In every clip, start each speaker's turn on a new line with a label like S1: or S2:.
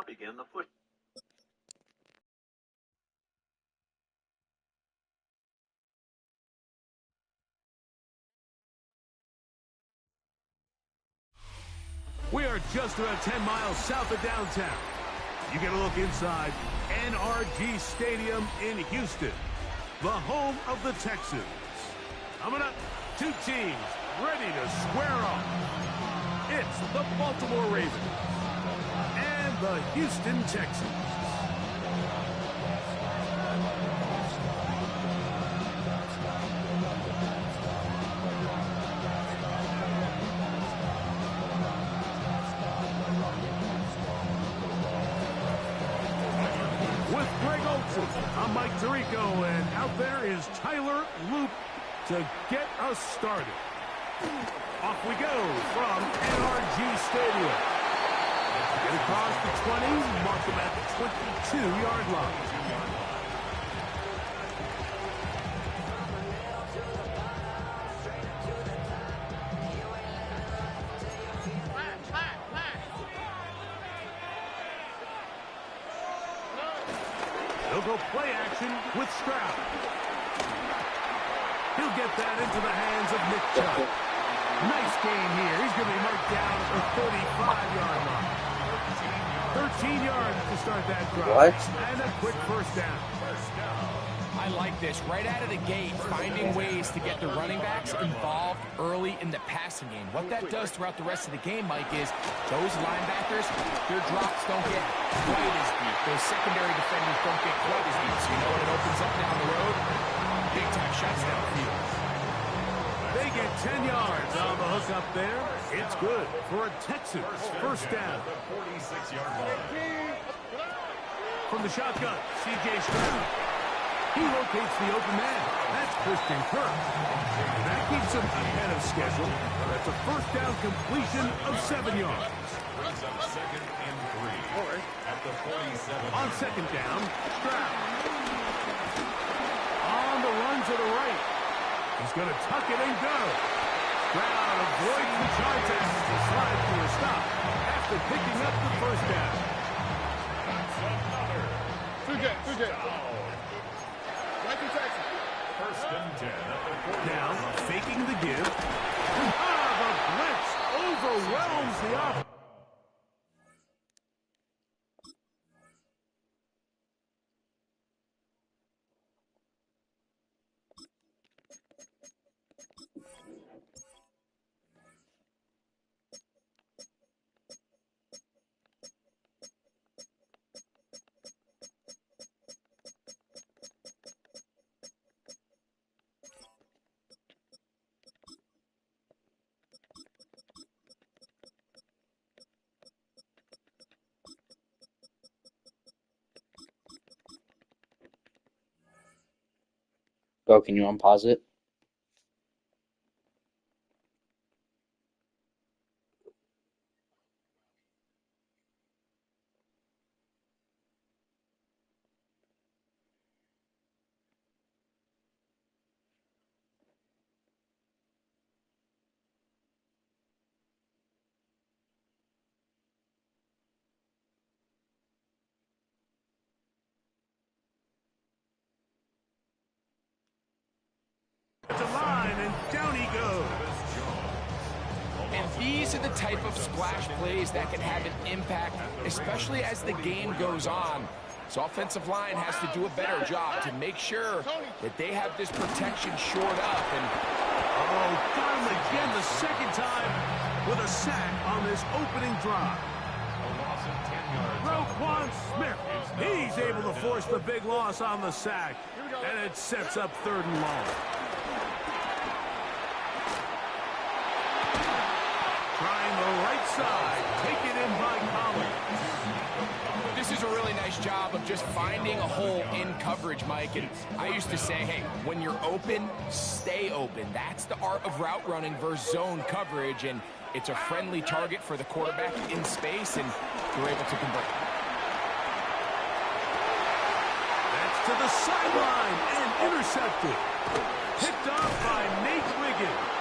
S1: begin the push.
S2: We are just about 10 miles south of downtown. You get a look inside NRG Stadium in Houston, the home of the Texans. Coming up, two teams ready to square off. It's the Baltimore Ravens and the Houston Texans. I'm Mike Tirico, and out there is Tyler Loop to get us started. Off we go from NRG Stadium. Get across the 20, mark them at the 22-yard line. He'll go play action with Stroud. He'll get that into the hands of Nick Chubb. Nice gain here. He's going to be marked down at the 35-yard line. 13 yards to start that drive. And a quick first down.
S3: I like this. Right out of the gate, finding ways to get the running backs involved early in the passing game. What that does throughout the rest of the game, Mike, is those linebackers, their drops don't get quite as deep. Those secondary defenders don't get quite as deep. So you know what it opens up down the road? Big-time shots downfield.
S2: They get 10 yards on the hook up there. It's good for a Texans first down. From the shotgun, C.J. Stroud. He locates the open man. That's Christian Kirk. That keeps him ahead of schedule. That's a first down completion of 7 yards.
S4: Second and 3 at the 47.
S2: On second down, Stroud. On the run to the right. He's going to tuck it and go. Stroud avoids the contact to slide to a stop after picking up the first down.
S4: That's another. First and 10 at the 40.
S2: Now, faking the give. The blitz overwhelms the offense.
S5: Go, can you unpause it?
S2: To line, and down he goes.
S3: And these are the type of splash plays that can have an impact, especially as the game goes on. So offensive line has to do a better job to make sure that they have this protection shored up. And
S2: got him again the second time with a sack on this opening drive. Roquan Smith, he's able to force the big loss on the sack, and it sets up third and long. Trying the right side, taken in by Collins.
S3: this is a really nice job of just finding a hole in coverage, Mike. And I used to say, hey, when you're open, stay open. That's the art of route running versus zone coverage, and it's a friendly target for the quarterback in space, and you're able to convert.
S2: That's to the sideline and intercepted. Picked off by Nate Wiggins.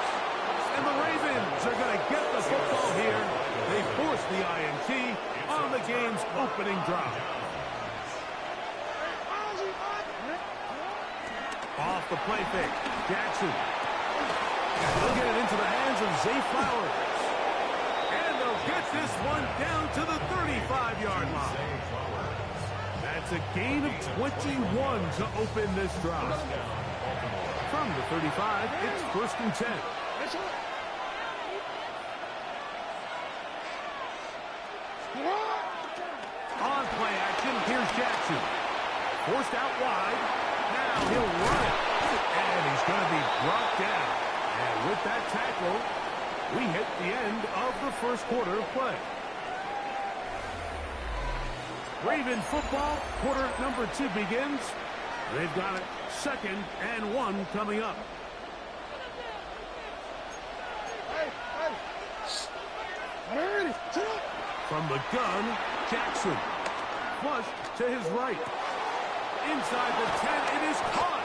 S2: And the Ravens are going to get the football here. They force the INT on the game's opening Jackson. He'll get it into the hands of Zay Flowers. And they'll get this one down to the 35-yard line. That's a gain of 21 to open this drive. From the 35, it's 1st and 10. On play action, here's Jackson. Forced out wide. Now he'll run it. And he's going to be brought down. And with that tackle, we hit the end of the first quarter of play. Raven football, quarter number 2 begins. They've got it 2nd and 1 coming up. From the gun, Jackson. Flush to his right. Inside the 10, it is caught.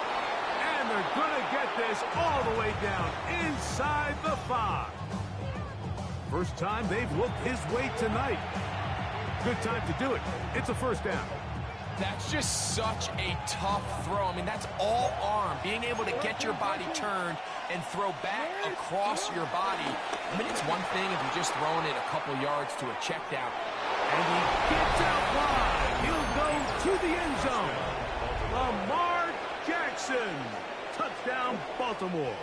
S2: And they're going to get this all the way down inside the 5. First time they've looked his way tonight. Good time to do it. It's a 1st down.
S3: That's just such a tough throw. I mean, that's all arm. Being able to get your body turned and throw back across your body. I mean, it's one thing if you're just throwing it a couple yards to a check down.
S2: And he gets out wide. He'll go to the end zone. Lamar Jackson. Touchdown, Baltimore.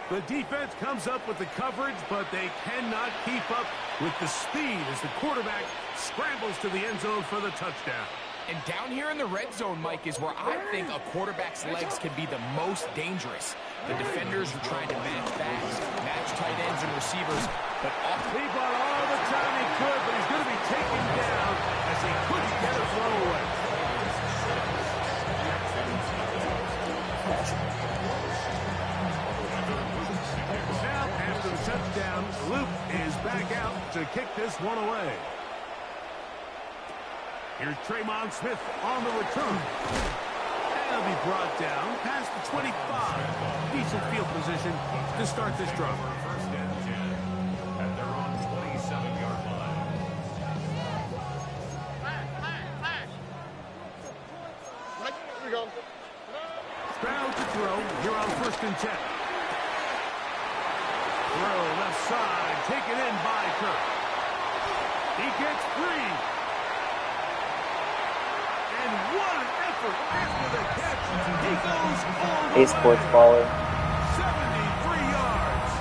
S2: The defense comes up with the coverage, but they cannot keep up with the speed as the quarterback scrambles to the end zone for the touchdown.
S3: And down here in the red zone, Mike, is where I think a quarterback's legs can be the most dangerous. The defenders are trying to match backs, match tight ends and receivers, but
S2: he bought all the time he could, but he's going to be taken down as he couldn't get a throw away. Now, after the touchdown, Luke is back out to kick this one away. Here's Tremont Smith on the return. And he'll be brought down past the 25. Decent field position to start this drive.
S4: 1st and 10 at their own 27-yard line.
S1: Here we go.
S2: Stroud to throw here on 1st and 10. Throw left side, taken in by Kirk. He gets free. And what an effort after the catch. He goes all the way.
S5: Sports baller.
S2: 73 yards.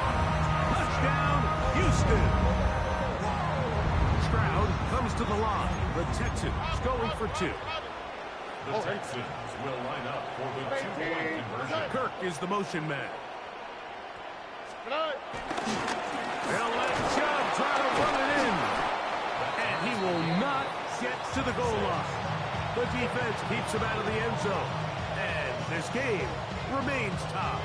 S2: Touchdown, Houston. Stroud comes to the line. The Texans going for 2.
S4: The Texans will line up for the 2-point conversion.
S2: Kirk is the motion man. They'll let Chubb try to run it in. And he will not get to the goal line. The defense keeps him out of the end zone. And this game remains tied.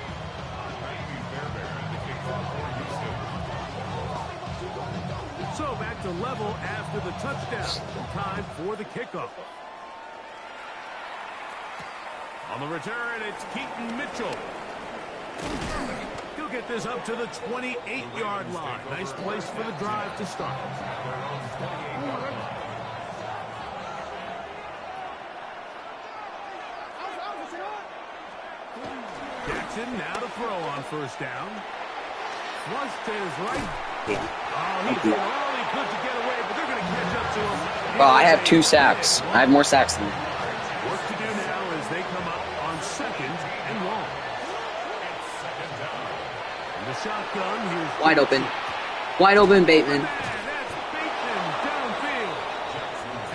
S2: So back to level after the touchdown. Time for the kickoff. On the return, it's Keaton Mitchell. He'll get this up to the 28-yard line. Nice place for the drive to start. Jackson now to throw on 1st down. Flush to his right. Oh, he did all he could to get away, but they're going to catch up to him.
S5: Well, I have 2 sacks. I have more sacks than you.
S2: Work to do now as they come up on 2nd and long. And the shotgun, here's
S5: Wide open. Wide open, Bateman.
S2: That's Bateman downfield.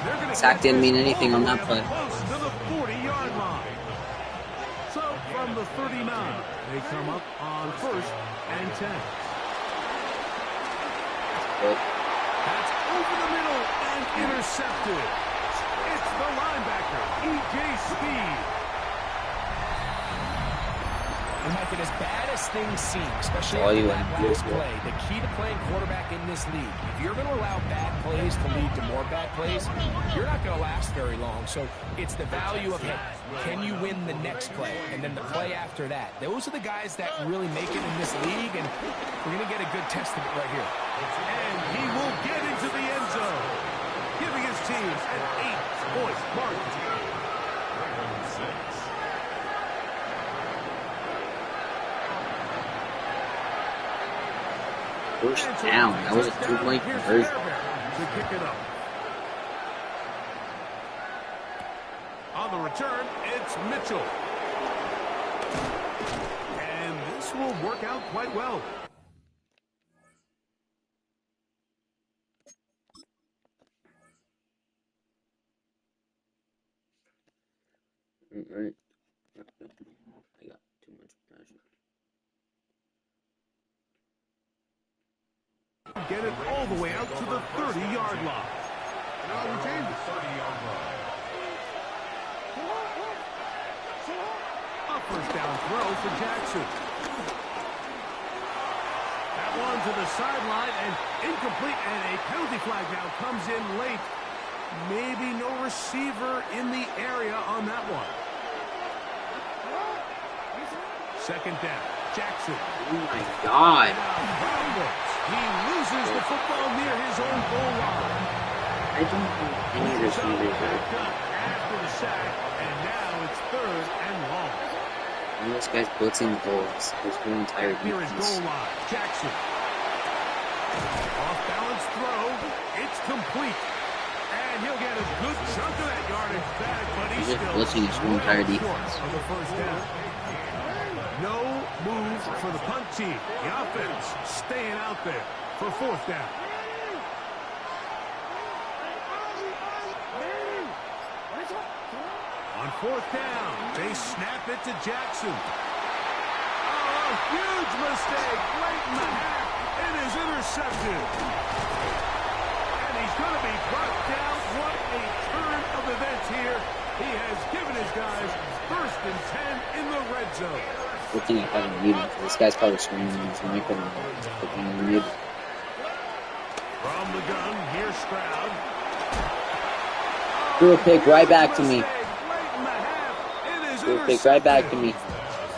S2: They're gonna
S5: Sack didn't mean anything on that play.
S2: Close to the 40-yard line. So from the 39, they come up on 1st and 10. That's over the middle and intercepted. It's the linebacker, E.J. Speed.
S3: And Mike, as bad as things seem, especially
S5: All
S3: after
S5: you
S3: that
S5: want.
S3: last play, the key to playing quarterback in this league, if you're going to allow bad plays to lead to more bad plays, you're not going to last very long. So it's the value of, hey, can you win the next play? And then the play after that. Those are the guys that really make it in this league, and we're going to get a good test of it right here.
S2: And he will get into the end zone, giving his team an 8-point margin.
S5: first down. That was a two-point conversion.
S2: To kick it up. On the return, it's Mitchell. And this will work out quite well.
S5: Right. I got too much passion.
S2: Get it all the way out to the 30-yard line.
S4: Now retain the 30-yard line.
S2: A first down throw for Jackson. That one to the sideline and incomplete, and a penalty flag now comes in late. Maybe no receiver in the area on that one. Second down, Jackson.
S5: Oh my God.
S2: He loses the football near his own goal line.
S5: I don't think any of this
S2: So
S5: is
S2: back up after the sack, and now it's third and long.
S5: One of those guys blitzing the goals. His whole entire
S2: Here is
S5: defense.
S2: goal line, Jackson. Off balance throw, it's complete. And he'll get a good chunk of that yardage back, but he's
S5: He's just
S2: still
S5: blitzing his whole entire
S2: well
S5: defense.
S2: short of the first down. No move for the punt team. The offense staying out there for fourth down. On fourth down, they snap it to Jackson. Oh, a huge mistake late in the half. It is intercepted. And he's going to be brought down. What a turn of events here. He has given his guys first and 10 in the red zone.
S5: Good thing I haven't muted because this guy's probably screaming in his microphone. Muted.
S2: From the gun, here's Stroud.
S5: Threw a pick right back to me.
S2: Late in the half, it is
S5: Threw a pick right back to me.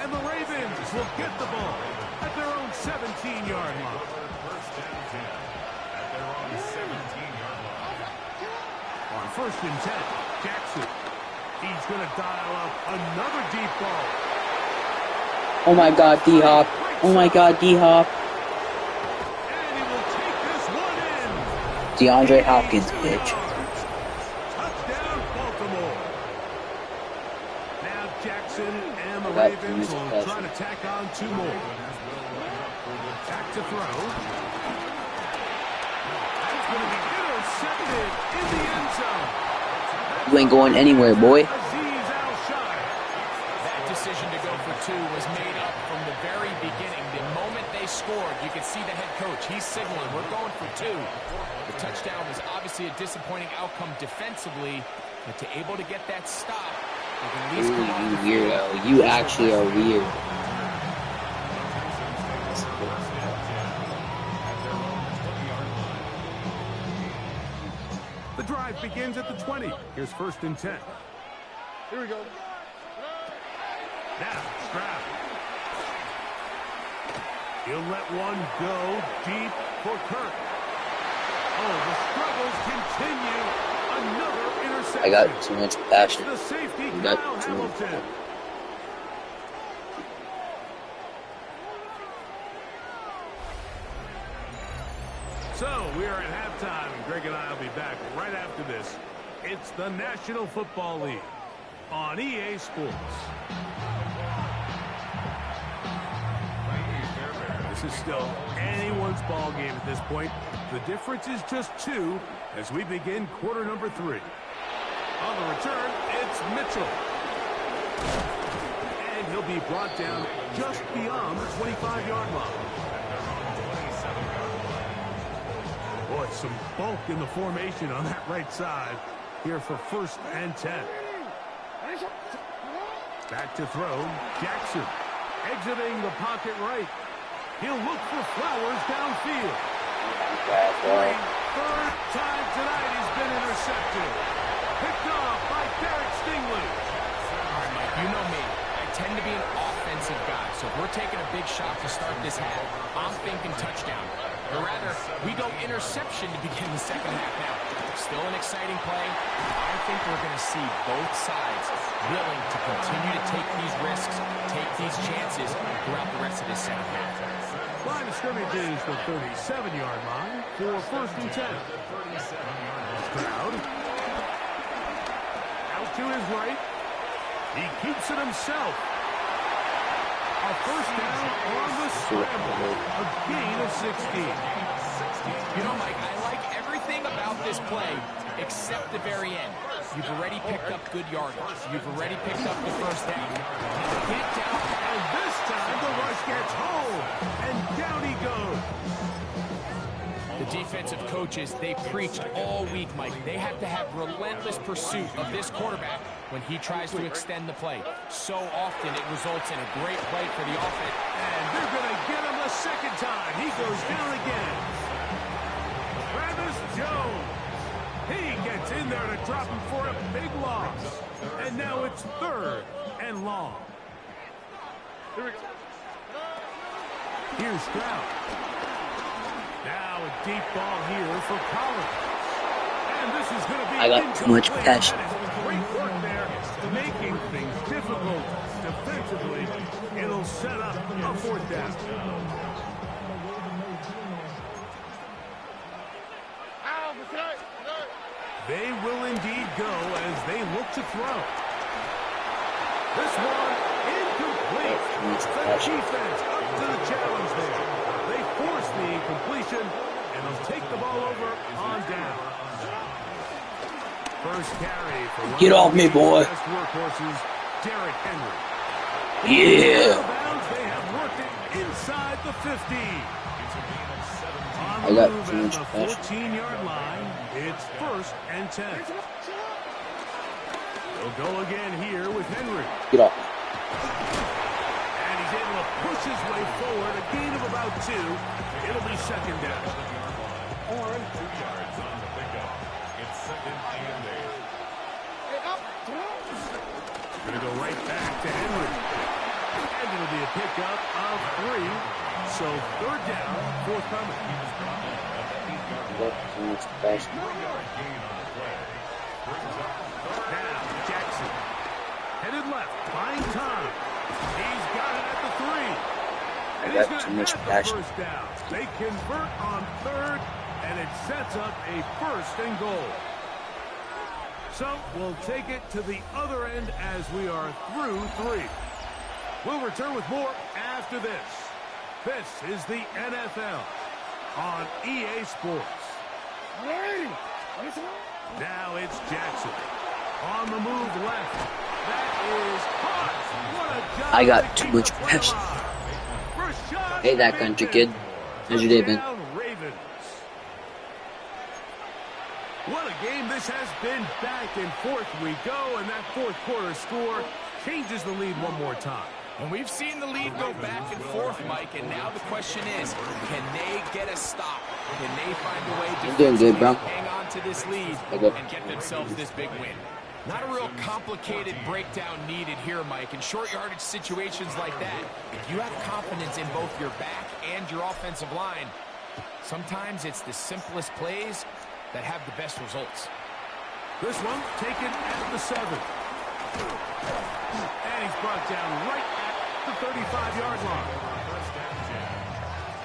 S2: And the Ravens will get the ball at their own 17-yard line.
S4: First down 10 at their own 17-yard line.
S2: On first and 10, Jackson. He's going to dial up another deep ball.
S5: Oh my God, D-Hop. Oh my God, D-Hop.
S2: And he will take this one in.
S5: DeAndre Hopkins, bitch.
S2: Touchdown, Baltimore. Now Jackson and the
S5: That
S2: Ravens
S5: is
S2: will
S5: impressive.
S2: try to tack on two more. Back to throw. That's going to be intercepted in the end zone.
S5: You ain't going anywhere, boy.
S2: Azeez Al-Shai.
S3: That decision to go for two was made up from the very beginning. The moment they scored, you could see the head coach. He's signaling, we're going for two. The touchdown was obviously a disappointing outcome defensively, but to able to get that stop, they can at least
S5: Ooh,
S3: come off the
S5: you
S3: field.
S5: weirdo. You actually are weird.
S2: The drive begins at the 20. Here's first and 10.
S1: Here we go.
S2: Now, Stroud. He'll let one go deep for Kirk. Oh, the struggles continue. Another interception.
S5: I got too much passion.
S2: The safety,
S5: You got
S2: Kyle
S5: too much
S2: Hamilton. So, we are at halftime, and Greg and I will be back right after this. It's the National Football League on EA Sports. This is still anyone's ball game at this point. The difference is just two as we begin quarter number 3. On the return, it's Mitchell. And he'll be brought down just beyond the 25-yard line. Boy, some bulk in the formation on that right side here for first and 10. Back to throw, Jackson. Exiting the pocket right. He'll look for Flowers downfield. Third time tonight he's been intercepted. Picked off by Derek Stingley.
S3: All right, Mike, you know me. I tend to be an offensive guy, so if we're taking a big shot to start this half, I'm thinking touchdown. Or rather, we go interception to begin the second half now. Still an exciting play. I think we're going to see both sides willing to continue to take these risks, take these chances throughout the rest of this second half.
S2: Line of scrimmage is the 37-yard line for 1st and 10. Stroud. Out to his right. He keeps it himself. A 1st down on the scramble. A gain of 16.
S3: You know, Mike, I like everything about this play except the very end. You've already picked up good yardage. You've already picked up the 1st down. Get down.
S2: And this time the rush gets home. And down he goes.
S3: The defensive coaches, they preached all week, Mike. They have to have relentless pursuit of this quarterback when he tries to extend the play. So often it results in a great play for the offense.
S2: And they're going to get him a second time. He goes down again. Travis Jones. He gets in there to drop him for a big loss. And now it's 3rd and long. Here's Stroud. Now a deep ball here for Collins. And this is going to be
S5: I got too much passion.
S2: Great work there, making things difficult defensively. It'll set up a 4th down. They will indeed go as they look to throw. This one incomplete. The defense up to the challenge there. They force the incompletion, and they'll take the ball over on down. First carry for one.
S5: Get off me, boy.
S2: Best workhorses, Derrick Henry.
S5: Yeah.
S2: They have worked it inside the 50.
S5: I got too much passion.
S2: 14-yard line. It's 1st and 10. They'll go again here with Henry.
S5: Get off.
S2: And he's able to push his way forward. A gain of about 2. It'll be 2nd down.
S4: 2 yards on the pickup. It's 2nd and 8.
S2: Going to go right back to Henry. And it'll be a pickup of 3. So 3rd down, forthcoming.
S5: I got too much passion.
S2: Now, Jackson. Headed left, buying time. He's got it at the 3. And
S5: I got too much passion.
S2: 1st down. They convert on 3rd, and it sets up a 1st and goal. So we'll take it to the other end as we are through 3. We'll return with more after this. This is the NFL on EA Sports. Now it's Jackson. On the move left. That is hot. What a job.
S5: I got too much passion. Hey, that country kid. How's your day been?
S2: What a game this has been. Back and forth we go, and that 4th quarter score changes the lead one more time.
S3: And we've seen the lead go back and forth, Mike, and now the question is, can they get a stop? Can they find a way to hang on to this lead and get themselves this big win? Not a real complicated breakdown needed here, Mike. In short yardage situations like that, if you have confidence in both your back and your offensive line, sometimes it's the simplest plays that have the best results.
S2: This one taken at the 7. And he's brought down right at the 35-yard line.
S4: 1st and 10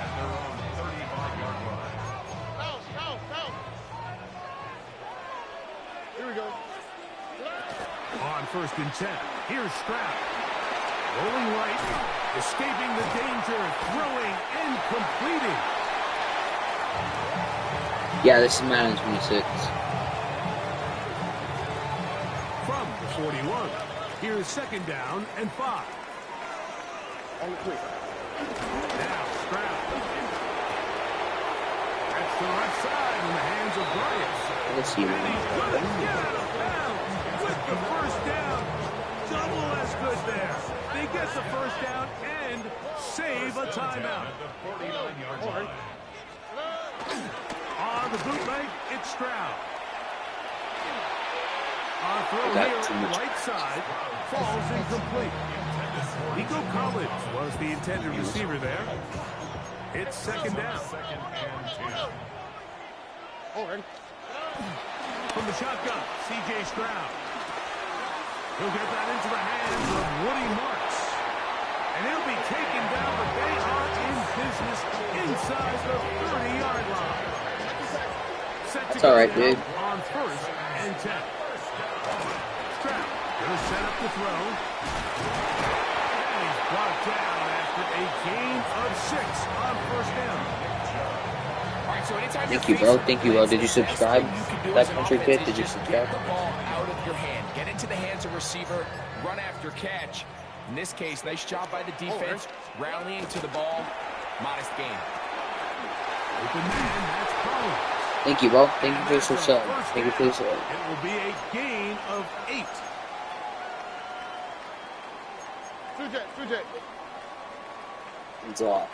S4: at their own 35-yard line.
S1: Here we go.
S2: On 1st and 10, here's Stroud. Rolling right, escaping the danger, throwing and completing.
S5: Yeah, this is Madden 26.
S2: From the 41, here's 2nd down and 5. Now Stroud. That's the left side in the hands of Bryant.
S5: Let's see.
S2: And he's going to get out of bounds with the 1st down. Double as good there. They get the 1st down and save a timeout.
S4: At the 49-yard line.
S2: On the bootleg, it's Stroud. On throw
S5: got
S2: here,
S5: too much.
S2: right side, falls incomplete. Nico Collins was the intended receiver there. It's 2nd down.
S4: 2nd and 10.
S2: From the shotgun, C.J. Stroud. He'll get that into the hands of Woody Marks. And he'll be taken down, but they are in business inside the 30-yard line. Set to
S5: That's
S2: go
S5: all right,
S2: now
S5: dude.
S2: on 1st and 10. Stroud going to set up the throw. And he's brought down after a gain of 6 on 1st down.
S3: All right, so anytime
S5: Thank
S3: you're
S5: you, bro.
S3: facing
S5: Thank
S3: the
S5: you, bro.
S3: blitz,
S5: Did you
S3: the best
S5: subscribe?
S3: thing you can do
S5: That
S3: as an
S5: country
S3: offense
S5: kid,
S3: is
S5: did you
S3: just
S5: subscribe?
S3: Get the ball out of your hand. Get into the hands of receiver. Run after catch. In this case, nice job by the defense, rallying to the ball. Modest gain.
S2: Open man, that's Collins.
S5: Thank you, bro. Thank you for the sub. Thank you for the sub.
S2: It will be a gain of 8.
S1: Two-jet.
S5: It's a lot.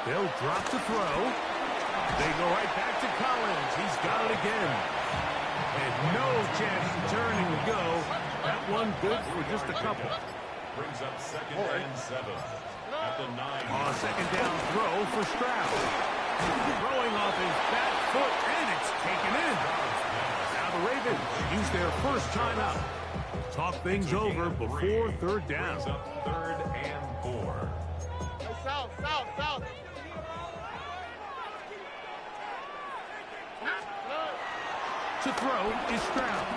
S2: They'll drop the throw. They go right back to Collins. He's got it again. And no chance to turn and go. That one good for just a couple.
S4: Brings up 2nd and 7 at the 9.
S2: On a 2nd down throw for Stroud. Throwing off his back foot, and it's taken in. Now the Ravens use their first timeout. Talk things over before 3rd down.
S4: Brings up 3rd and 4.
S1: South.
S2: To throw is Stroud.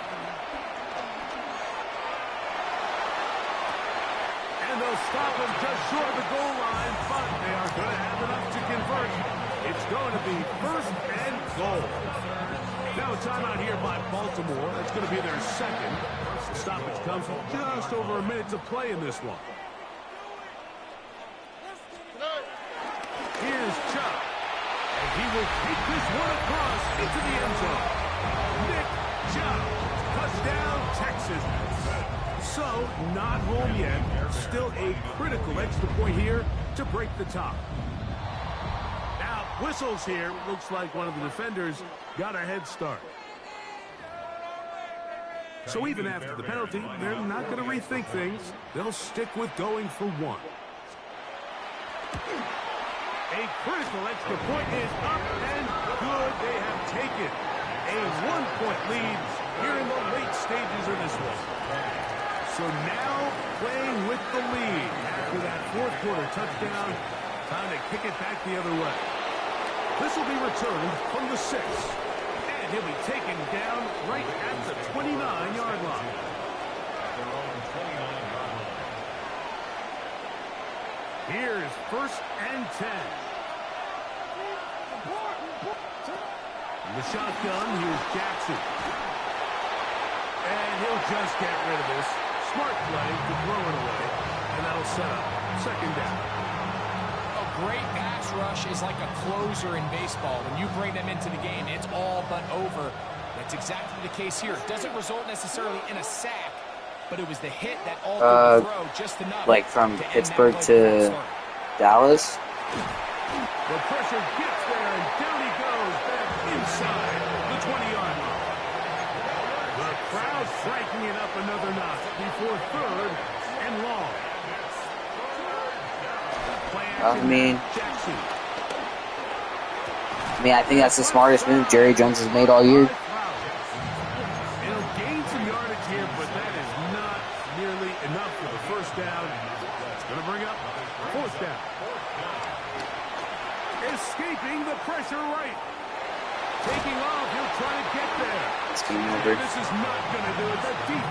S2: And they'll stop him just short of the goal line, but they are going to have enough to convert. It's going to be 1st and goal. Now a timeout here by Baltimore. That's going to be their 2nd. The stoppage comes with just over a minute to play in this one. Here's Chubb. And he will take this one across into the end zone. Nick Chubb. Touchdown, Texas. So, not home yet. Still a critical extra point here to break the tie. Now, whistles here. Looks like one of the defenders got a head start. So even after the penalty, they're not going to rethink things. They'll stick with going for 1. A critical extra point is up and good. They have taken a 1-point lead here in the late stages of this one. So now playing with the lead after that 4th quarter touchdown. Time to kick it back the other way. This will be returned from the 6. And he'll be taken down right at the 29-yard line. Here's 1st and 10. The shotgun, here's Jackson. And he'll just get rid of this. Smart play to throw it away. And that'll set up 2nd down.
S3: A great pass rush is like a closer in baseball. When you bring them into the game, it's all but over. That's exactly the case here. It doesn't result necessarily in a sack, but it was the hit that altered the throw just enough.
S5: Like from Pittsburgh to Dallas?
S2: The pressure gets there, and down he goes back inside the 20-yard line. The crowd cranking it up another notch before 3rd and long.
S5: I think that's the smartest move Jerry Jones has made all year.
S2: It'll gain some yardage here, but that is not nearly enough for the 1st down. It's going to bring up 4th down. Escaping the pressure right. Taking off, he'll try to get there.
S5: It's game over.
S2: This is not going to do it. The deep.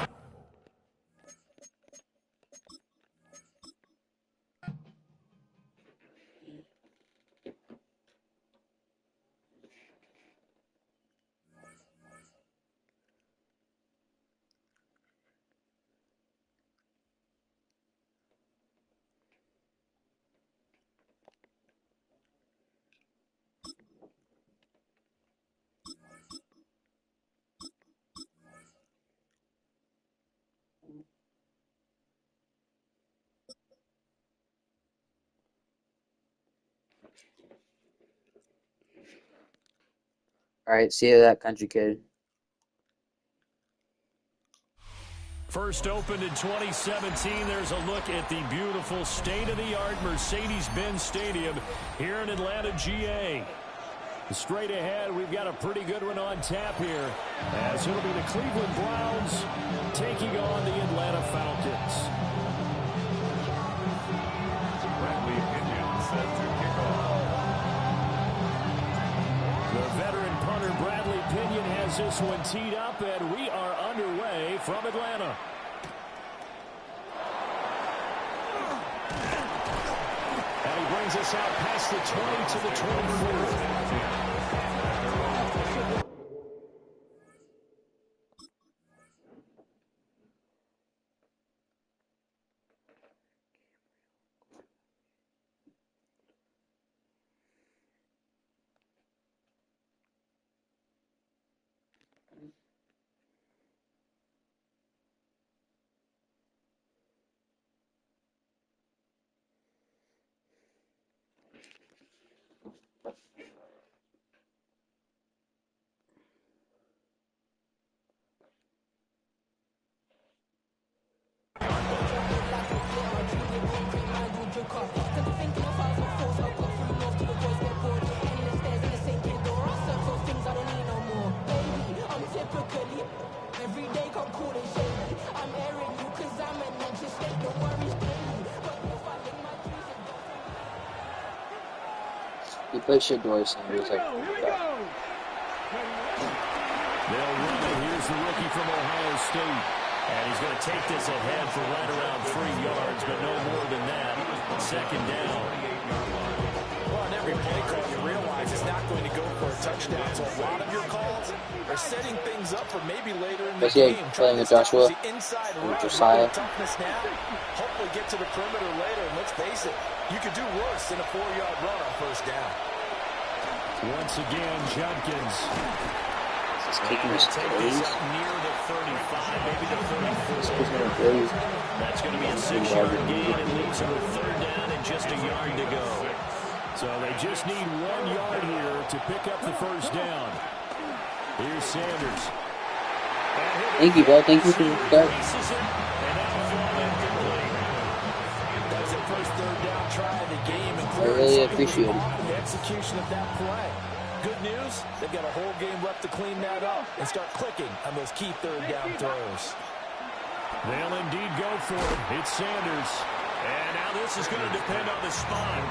S5: All right, see you that country kid.
S6: First opened in 2017, there's a look at the beautiful state-of-the-art Mercedes-Benz Stadium here in Atlanta, GA. Straight ahead, we've got a pretty good one on tap here, as it'll be the Cleveland Browns taking on the Atlanta Falcons.
S4: Bradley Pinion
S6: Connor Bradley Pinion has this one teed up, and we are underway from Atlanta. And he brings us out past the 20 to the 24.
S5: He played Shador, so he was like,
S6: They'll run it. Here's the rookie from Ohio State. And he's going to take this ahead for right around 3 yards, but no more than that. Second down.
S3: Well, on every play call, you realize it's not going to go for a touchdown. So a lot of your calls are setting things up for maybe later in the game.
S5: Playing with Joshua
S3: and
S5: Josiah.
S3: Toughness now. Hopefully get to the perimeter later. And let's face it, you could do worse than a 4-yard run on first down.
S6: Once again, Judkins.
S5: He's kicking his
S6: Take this up near the 35, maybe the 34. That's going to be a 6-yard gain and leaves him with third down and just a yard to go. So they just need 1 yard here to pick up the first down. Here's Sanders.
S5: Thank you, bro. Thank you for that.
S3: That's the first third down try of the game.
S5: I really appreciate it.
S3: The execution of that play. Good news, they've got a whole game left to clean that up and start clicking on those key third down throws.
S6: They'll indeed go for it. It's Sanders. And now this is going to depend on the spot.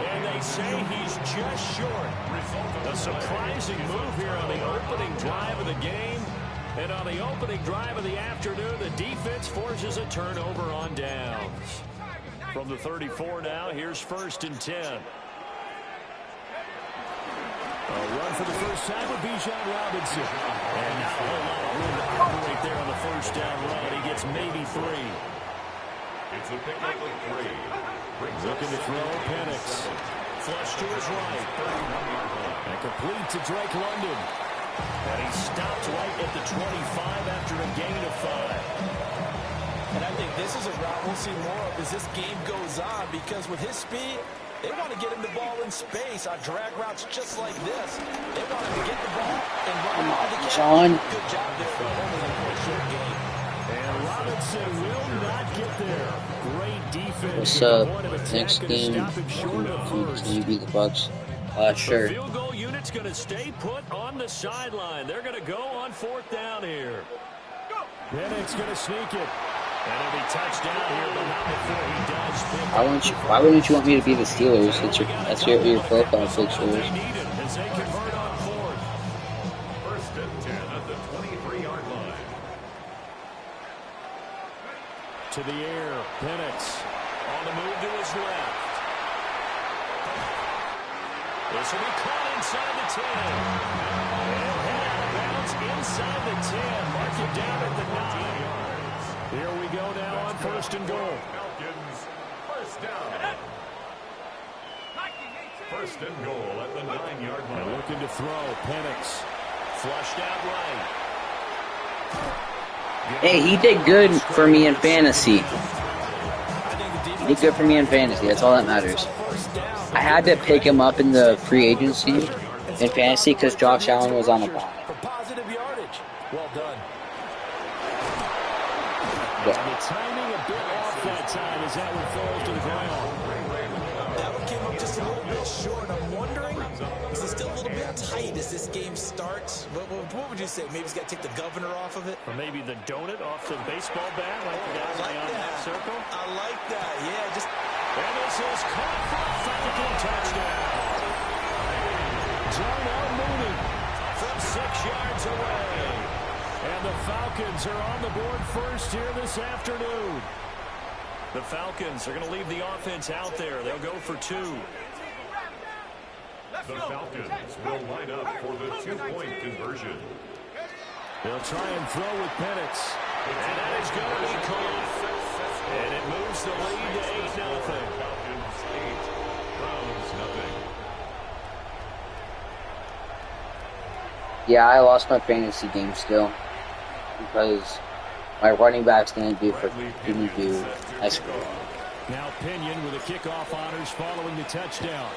S6: And they say he's just short. A surprising move here on the opening drive of the game. And on the opening drive of the afternoon, the defense forces a turnover on downs. From the 34 now, here's 1st and 10. A run for the first time with Bijan Robinson. And not a whole lot of room to operate there on the first down run. He gets maybe 3.
S4: It's a pickup of 3.
S6: Looking to throw, Penix. Flush to his right. And complete to Drake London. And he stopped right at the 25 after a gain of 5.
S3: And I think this is a route we'll see more of as this game goes on, because with his speed, they want to get him the ball in space on drag routes just like this. They want him to get the ball and run him out of the game. Good job there for a short game.
S6: And Robinson will not get there. Great defense.
S5: What's up? Next game, can you beat the Bucks? Sure.
S6: The field goal unit's going to stay put on the sideline. They're going to go on 4th down here. Penix going to sneak it. And it'll be touchdown here, but not before he does pick.
S5: Why wouldn't you want me to be the Steelers? That's your profile picture.
S6: As they convert on 4th.
S4: 1st and 10 at the 23-yard line.
S6: To the air, Penix on the move to his left. This will be caught inside the 10. And head out of bounds inside the 10. Mark it down at the 9. Here we go now on 1st and goal.
S4: Falcons, 1st down. 1st and goal at the 9-yard line.
S6: And looking to throw, Penix. Flushed out right.
S5: Hey, he did good for me in fantasy. He did good for me in fantasy. That's all that matters. I had to pick him up in the free agency in fantasy because Josh Allen was on the bye.
S3: For positive yardage. Well done.
S6: The timing a bit off that time as that one falls to the ground.
S3: That one came up just a little bit short. I'm wondering, is it still a little bit tight as this game starts? What would you say? Maybe he's got to take the governor off of it?
S6: Or maybe the donut off the baseball bat like the guys on that circle?
S3: I like that. Yeah, just...
S6: And this is caught for a Falcon touchdown. Darnell Mooney from 6 yards away. And the Falcons are on the board first here this afternoon. The Falcons are going to leave the offense out there. They'll go for 2.
S4: The Falcons will line up for the 2-point conversion.
S6: They'll try and throw with Penix. And that is going to be caught. And it moves the lead to 8-0.
S4: Falcons 8, Browns nothing.
S5: Yeah, I lost my fantasy game still because my running backs didn't do as good.
S6: Now Pinion with the kickoff honors following the touchdown.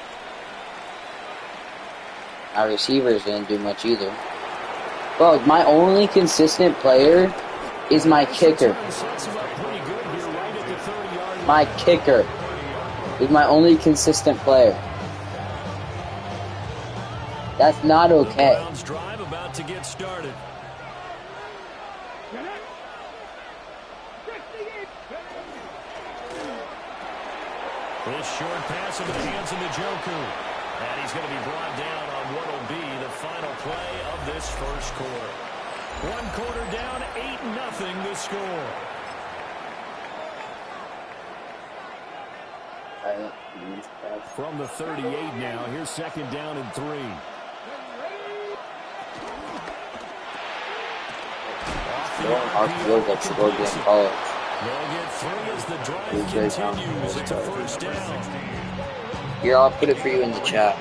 S5: My receivers didn't do much either. Bro, my only consistent player is my kicker. My kicker is my only consistent player. That's not okay.
S6: Browns drive about to get started. This short pass into the hands of Njoku. And he's going to be brought down on what will be the final play of this first quarter. 1 quarter down, 8-0 the score. From the 38 now, here's 2nd down and 3.
S5: RPO that should go in college.
S6: They'll get 3 as the drive continues. It's a first down.
S5: Here, I'll put it for you in the chat.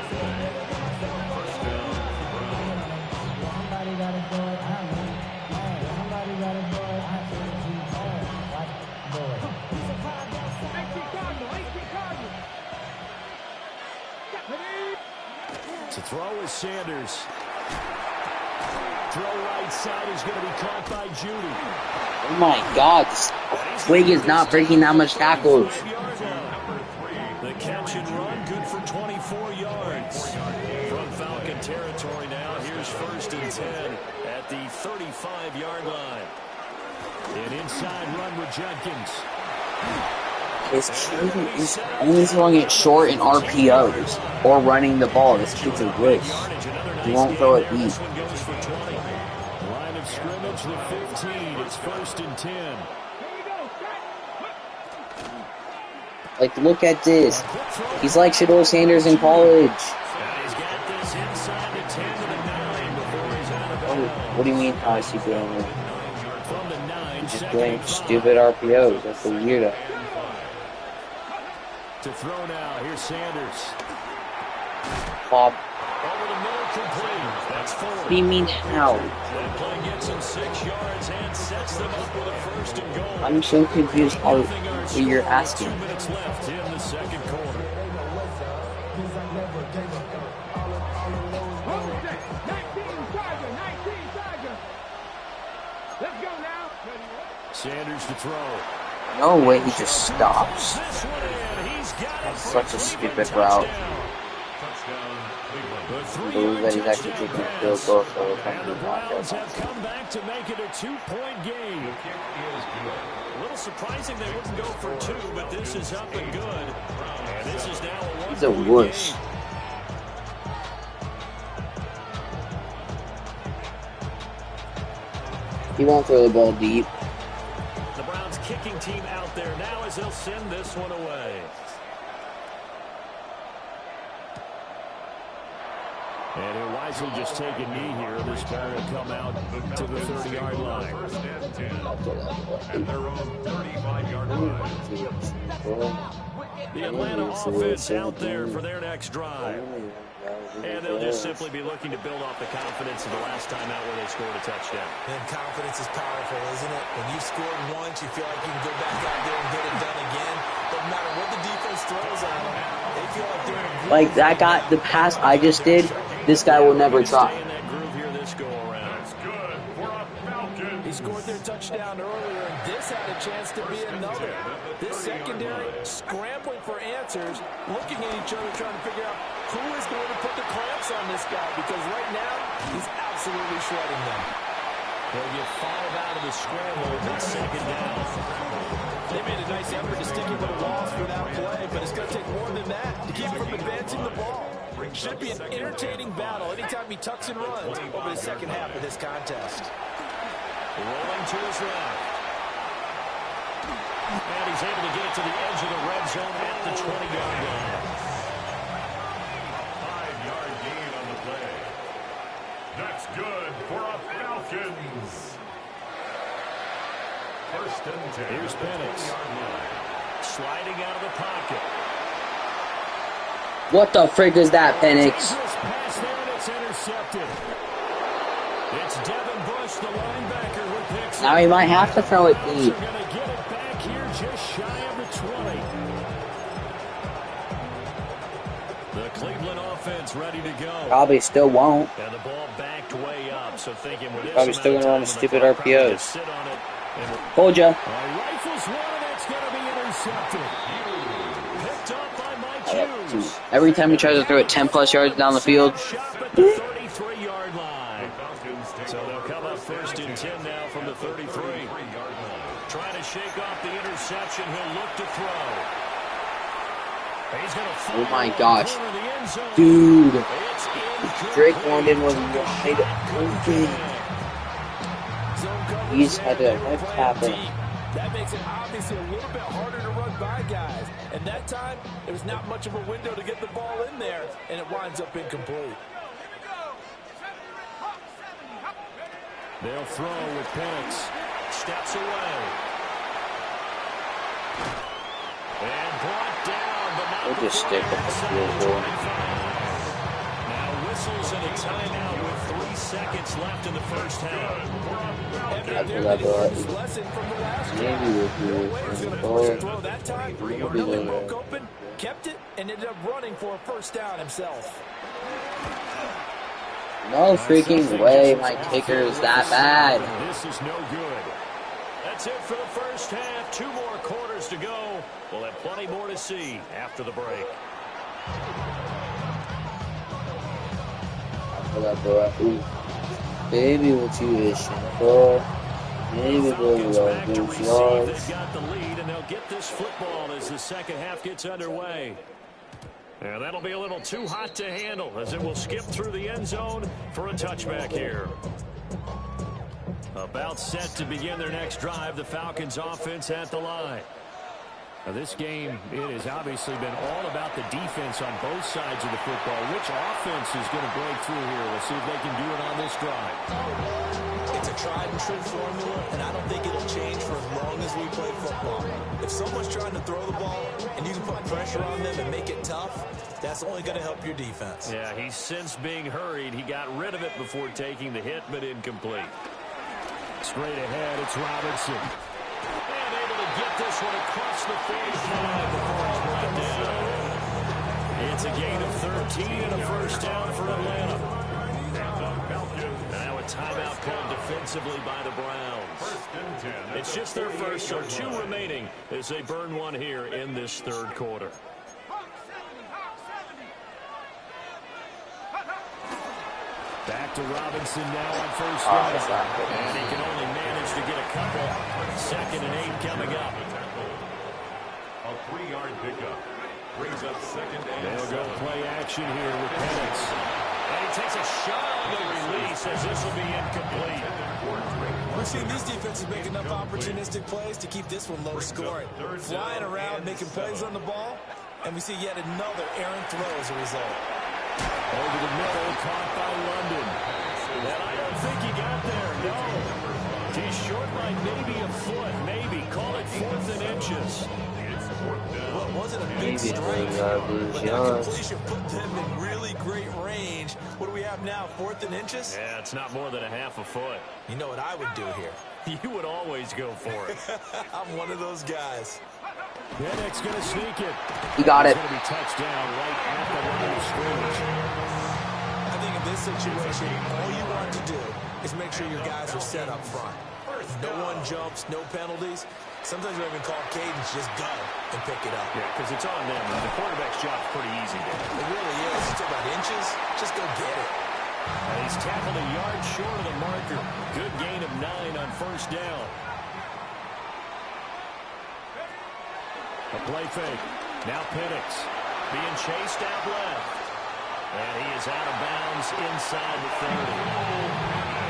S6: To throw is Sanders. Throw right side is going to be caught by Judy.
S5: Oh my God, this Twig is not breaking that much tackles.
S6: The catch and run, good for 24 yards. From Falcon territory now, here's 1st and 10 at the 35-yard line. An inside run with Jenkins.
S5: His kid is only throwing it short in RPOs or running the ball. This kid's a wish. He won't throw it deep.
S6: Line of scrimmage, the 15. It's 1st and 10.
S5: Like, look at this. He's like Shador Sanders in college. What do you mean, how is he doing it? He's just doing stupid RPOs. That's a weirdo.
S6: To throw now, here's Sanders.
S5: Pop.
S6: Over the middle, complete. That's 4.
S5: What do you mean how?
S6: That play gets him 6 yards and sets them up with a 1st and goal.
S5: I'm so confused how you're asking.
S6: 2 minutes left in the 2nd quarter. Sanders to throw.
S5: No way he just stops. That's such a stupid route. I believe that he's actually taking a field goal for the
S6: And the Browns have come back to make it a 2-point game. A little surprising they wouldn't go for 2, but this is up and good. And this is now a 1-point
S5: He's a wuss.
S6: game.
S5: He won't throw the ball deep.
S6: The Browns kicking team out there now as they'll send this one away. And he'll wisely just take a knee here. This ball will come out to the 30-yard line.
S4: 1st and 10 at their own 35-yard line.
S6: The Atlanta offense out there for their next drive. And they'll just simply be looking to build off the confidence of the last time out where they scored a touchdown.
S7: And confidence is powerful, isn't it? When you've scored once, you feel like you can go back out there and get it done again. Doesn't matter what the defense throws at them. They feel like they're in a good
S5: Like that guy, the pass I just did, this guy will never try.
S6: Stay in that groove here this go around.
S4: That's good for a Falcon.
S7: He scored their touchdown earlier, and this had a chance to be another. This secondary scrambling for answers, looking at each other, trying to figure out who is going to put the clamps on this guy, because right now, he's absolutely shredding them.
S6: They'll get 5 out of the scramble at 2nd down.
S7: They made a nice effort to stick him with a loss for that play, but it's going to take more than that to keep him from advancing the ball. Should be an entertaining battle anytime he tucks and runs over the second half of this contest.
S6: Rolling to his left. And he's able to get it to the edge of the red zone at the 20-yard line.
S4: 5-yard gain on the play. That's good for a Falcons. First and 10.
S6: Here's Penix. Sliding out of the pocket.
S5: What the frig is that, Penix?
S6: Pass there and it's intercepted. It's Devin Bush, the linebacker, who picks
S5: Now he might have to throw it deep.
S6: They're going to get it back here just shy of the 20. The Cleveland offense ready to go.
S5: Probably still won't.
S6: And the ball backed way up, so thinking with this
S5: Probably still
S6: amount
S5: gonna
S6: of
S5: run
S6: time
S5: stupid
S6: on the clock,
S5: RPOs.
S6: just sit on it and
S5: Told ya.
S6: rifles one, and it's going to be intercepted. Picked up by Mike Hughes.
S5: Every time he tries to throw it 10+ yards down the field.
S6: Shot at the 33-yard line. So they'll come up first and 10 now from the 33. Trying to shake off the interception. He'll look to throw. He's going to
S5: Oh my gosh. Dude. Drake London was wide open. He just had to tap it.
S7: That makes it obviously a little bit harder to run by guys. And that time, there was not much of a window to get the ball in there, and it winds up incomplete.
S6: They'll throw with Penix. Steps away. And brought down, but not
S5: We'll just stick with the field goal.
S6: Now whistles and a timeout with 3 seconds left in the first half.
S5: After that, maybe we'll do it.
S7: Throw that time, really broke open, kept it, and ended up running for a first down himself.
S5: No freaking way my kicker is that bad.
S6: This is no good. That's it for the first half. 2 more quarters to go. We'll have plenty more to see after the break.
S5: After that, bro. Ooh. Baby, what you wishing for? Maybe
S6: Falcons
S5: we'll
S6: back to
S5: do
S6: receive.
S5: yards.
S6: They've got the lead, and they'll get this football as the second half gets underway. And that'll be a little too hot to handle as it will skip through the end zone for a touchback here. About set to begin their next drive, the Falcons offense at the line. Now this game, it has obviously been all about the defense on both sides of the football. Which offense is going to break through here? We'll see if they can do it on this drive.
S7: It's a tried and true formula, and I don't think it'll change for as long as we play football. If someone's trying to throw the ball and you can put pressure on them and make it tough, that's only going to help your defense.
S6: Yeah, he's since being hurried. He got rid of it before taking the hit, but incomplete. Straight ahead, it's Robinson. And able to get this one across the finish line before he's brought down. It's a gain of 13 and a first down for Atlanta. Now a timeout called defensively by the Browns. It's just their first, so 2 remaining as they burn one here in this third quarter. Back to Robinson now on first down. And he can only manage to get a couple. 2nd and 8 coming up.
S4: A 3-yard pickup. Brings up 2nd and
S6: They'll go play action here with Penix. And he takes a shot on the release as this will be incomplete.
S7: We're seeing these defenses make enough opportunistic plays to keep this one low scoring. Flying around, making plays on the ball, and we see yet another errant throw as a result.
S6: Over the middle, caught by London. And I don't think he got there, no. He's short by maybe a foot, maybe. Call it 4th and inches.
S7: Well, it wasn't a big strike, but that completion put them in really great range. What do we have now, 4th and inches?
S6: Yeah, it's not more than a half a foot.
S7: You know what I would do here?
S6: You would always go for it.
S7: I'm one of those guys.
S6: Penix going to sneak it.
S5: He got it.
S6: It's going to be touched down right at the line of scrimmage.
S7: I think in this situation, all you want to do is make sure your guys are set up front. No one jumps, no penalties. Sometimes we even call cadence, just go and pick it up.
S6: Yeah, because it's on them. The quarterback's job's pretty easy there.
S7: It really is. It's about inches. Just go get it.
S6: And he's tackled a yard short of the marker. Good gain of 9 on first down. A play fake. Now Penix being chased out left. And he is out of bounds inside the 30.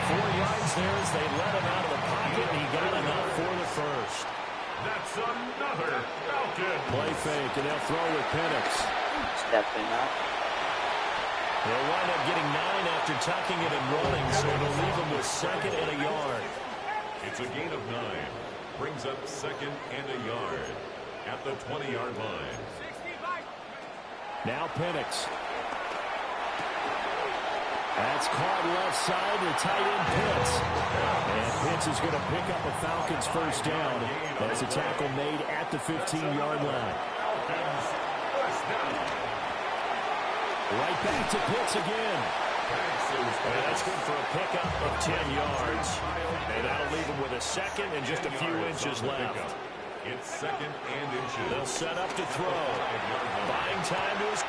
S6: 4 yards there as they let him out of the pocket, and he got enough for the first.
S4: That's another Falcon.
S6: Play fake, and they'll throw with Penix.
S5: Stepping up.
S6: They'll wind up getting 9 after tucking it and running, so it'll leave them with 2nd and a yard.
S4: It's a gain of 9. Brings up 2nd and a yard at the 20-yard line.
S6: Now Penix. That's caught left side to tight end Pitts. And Pitts is going to pick up a Falcons first down. That's a tackle made at the 15-yard line. Right back to Pitts again. And that's good for a pickup of 10 yards. And that'll leave him with a 2nd and just a few inches left.
S4: It's 2nd and inches.
S6: They'll set up to throw. Buying time to his...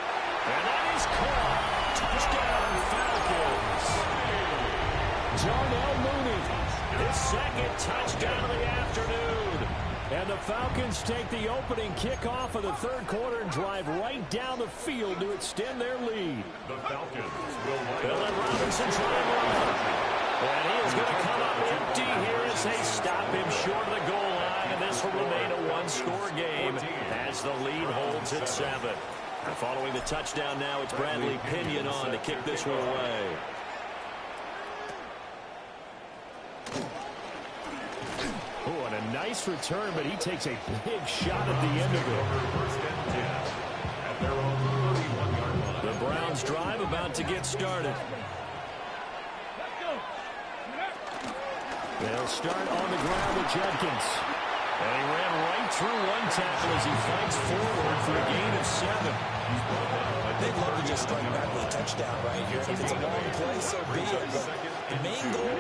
S6: And that is caught. Touchdown, Falcons. Darnell Mooney, his 2nd touchdown of the afternoon. And the Falcons take the opening kickoff of the 3rd quarter and drive right down the field to extend their lead.
S4: The Falcons will
S6: Bill and Robinson drive on. And he is going to come up empty here as they stop him short of the goal line. And this will remain a 1-score game as the lead holds at 7. And following the touchdown now, it's Bradley Pinion on to kick this one away. Oh, and a nice return, but he takes a big shot at the end of it. The Browns drive about to get started. They'll start on the ground with Jenkins. And he ran right through one tackle as he fights forward for a gain of 7.
S7: They'd love to just strike back with a touchdown right here. If it's a long play, so be it. But the main goal,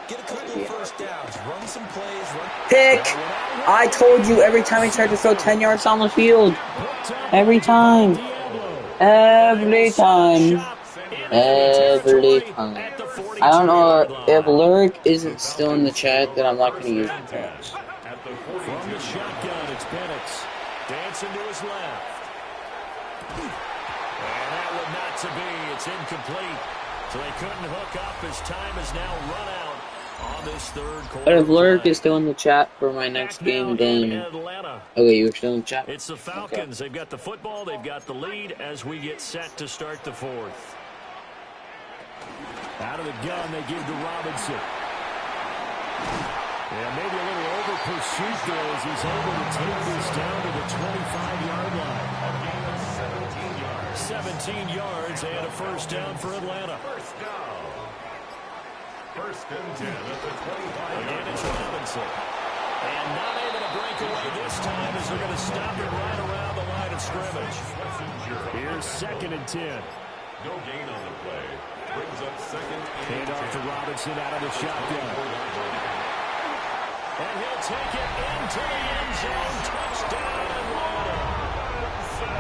S7: get a couple of first downs, run some plays.
S5: Pick! I told you every time he tried to throw 10 yards down the field. Every time. Every time. Every time. I don't know if Lurk isn't still in the chat, then I'm not going to use it.
S6: From the shotgun, it's Penix. Dancing to his left. And that one not to be. It's incomplete. So they couldn't hook up as time is now run out on this 3rd quarter.
S5: But if Lurk is still in the chat for my next game, then... Okay, you were still in the chat?
S6: It's the Falcons. Okay. They've got the football. They've got the lead as we get set to start the 4th. Out of the gun, they give to Robinson. Yeah, maybe a little over pursuit there as he's able to take this down to the 25-yard line. 17 yards and a first down for Atlanta.
S4: First down. 1st and 10 at the 25.
S6: Again, it's Robinson. And not able to break away this time as they're going to stop it right around the line of scrimmage. Here's 2nd and 10.
S4: No gain on the play. Brings up 2nd and 10.
S6: Hand off to Robinson out of the shotgun. And he'll take it into the end zone. Touchdown, Atlanta.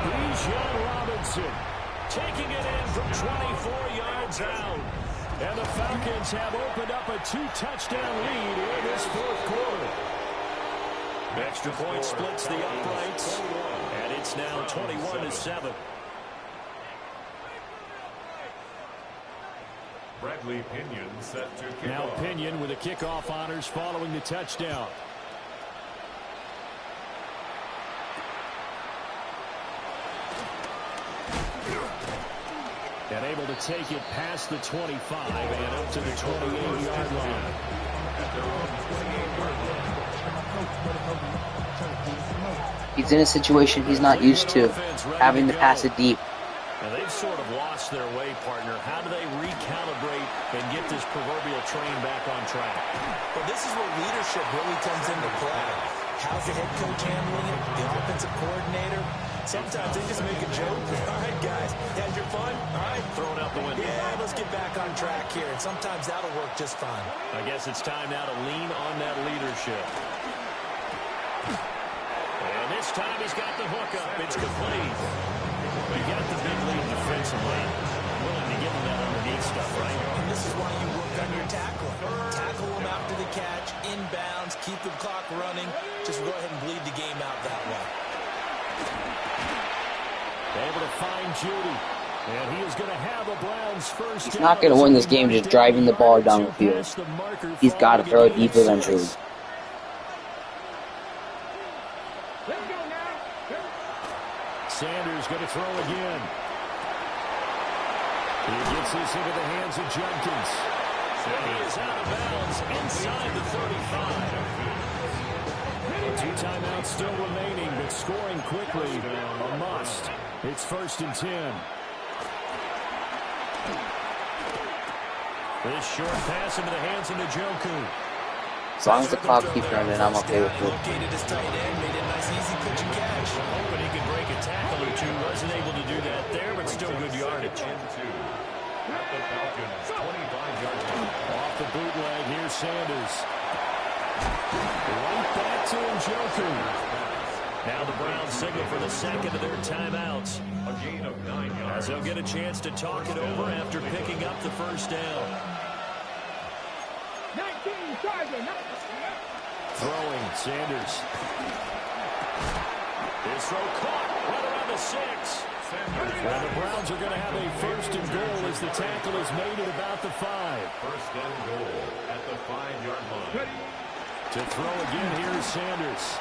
S6: Bijan Robinson taking it in from 24 yards out. And the Falcons have opened up a 2-touchdown lead in this 4th quarter. Extra point splits the uprights. And it's now 21-7.
S4: Bradley Pinion set to kick
S6: Now
S4: off.
S6: Pinion with the kickoff honors following the touchdown. And able to take it past the 25 and up to the 28-yard line.
S5: He's in a situation he's not used to, having to pass it deep.
S6: And they've sort of lost their way, partner. How do they recalibrate and get this proverbial train back on track?
S7: Well, this is where leadership really comes into play. How's the head coach handling it? The offensive coordinator? Sometimes they just make a joke. All right, guys, you had your fun? All right.
S6: Throw it out the window.
S7: Yeah, let's get back on track here. And sometimes that'll work just fine.
S6: I guess it's time now to lean on that leadership. And this time he's got the hookup. It's complete. You got the big lead defensively. Willing to give him that underneath stuff, right?
S7: And this is why you work on your tackling. Tackle him after the catch, inbounds, keep the clock running. Just go ahead and bleed the game out that way.
S6: Able to find Judy. And he is going to have a Browns first.
S5: He's not going to win this game just driving the ball down the field. He's got to throw it deep eventually.
S6: Sanders going to throw again. He gets this into the hands of Jenkins. And he is out of bounds inside the 35. 2 timeouts still remaining, but scoring quickly a must. It's 1st and 10. This short pass into the hands of Njoku.
S5: As long as the clock keeps running, I'm okay with it.
S7: Located his tight end, made a nice easy pitch and catch.
S6: Hoping he can break a tackle or two. Wasn't able to do that there, but still good yardage.
S4: At the Falcons, 25-yard line.
S6: Off the bootleg, here's Sanders. Right back to Njoku. Now the Browns signal for the second of their timeouts.
S4: A gain of 9 yards.
S6: As they'll get a chance to talk it over after picking up the first down. Throwing, Sanders. This throw caught right around the 6. And the Browns are going to have a 1st and goal as the tackle is made at about the 5.
S4: 1st and goal at the 5-yard line.
S6: To throw again, here's Sanders.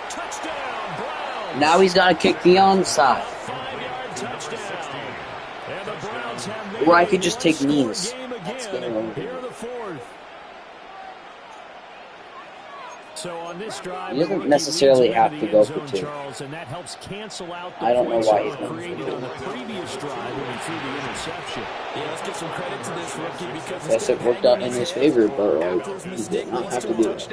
S6: Touchdown, Browns!
S5: Now he's got to kick the onside.
S6: 5-yard touchdown. And the Browns have made
S5: Or I could just take knees.
S6: game
S5: That's
S6: again.
S5: good.
S6: Here in the 4th. So on this drive,
S5: He doesn't necessarily have to go for 2.
S6: Charles, and that helps cancel out the
S5: I don't know
S6: points
S5: why
S6: that
S5: he's
S6: were
S5: going
S6: created on the previous drive when he threw the interception.
S7: Yeah, let's give some credit to this rookie because
S5: Guess it worked out in his favor, but he did not have to do it.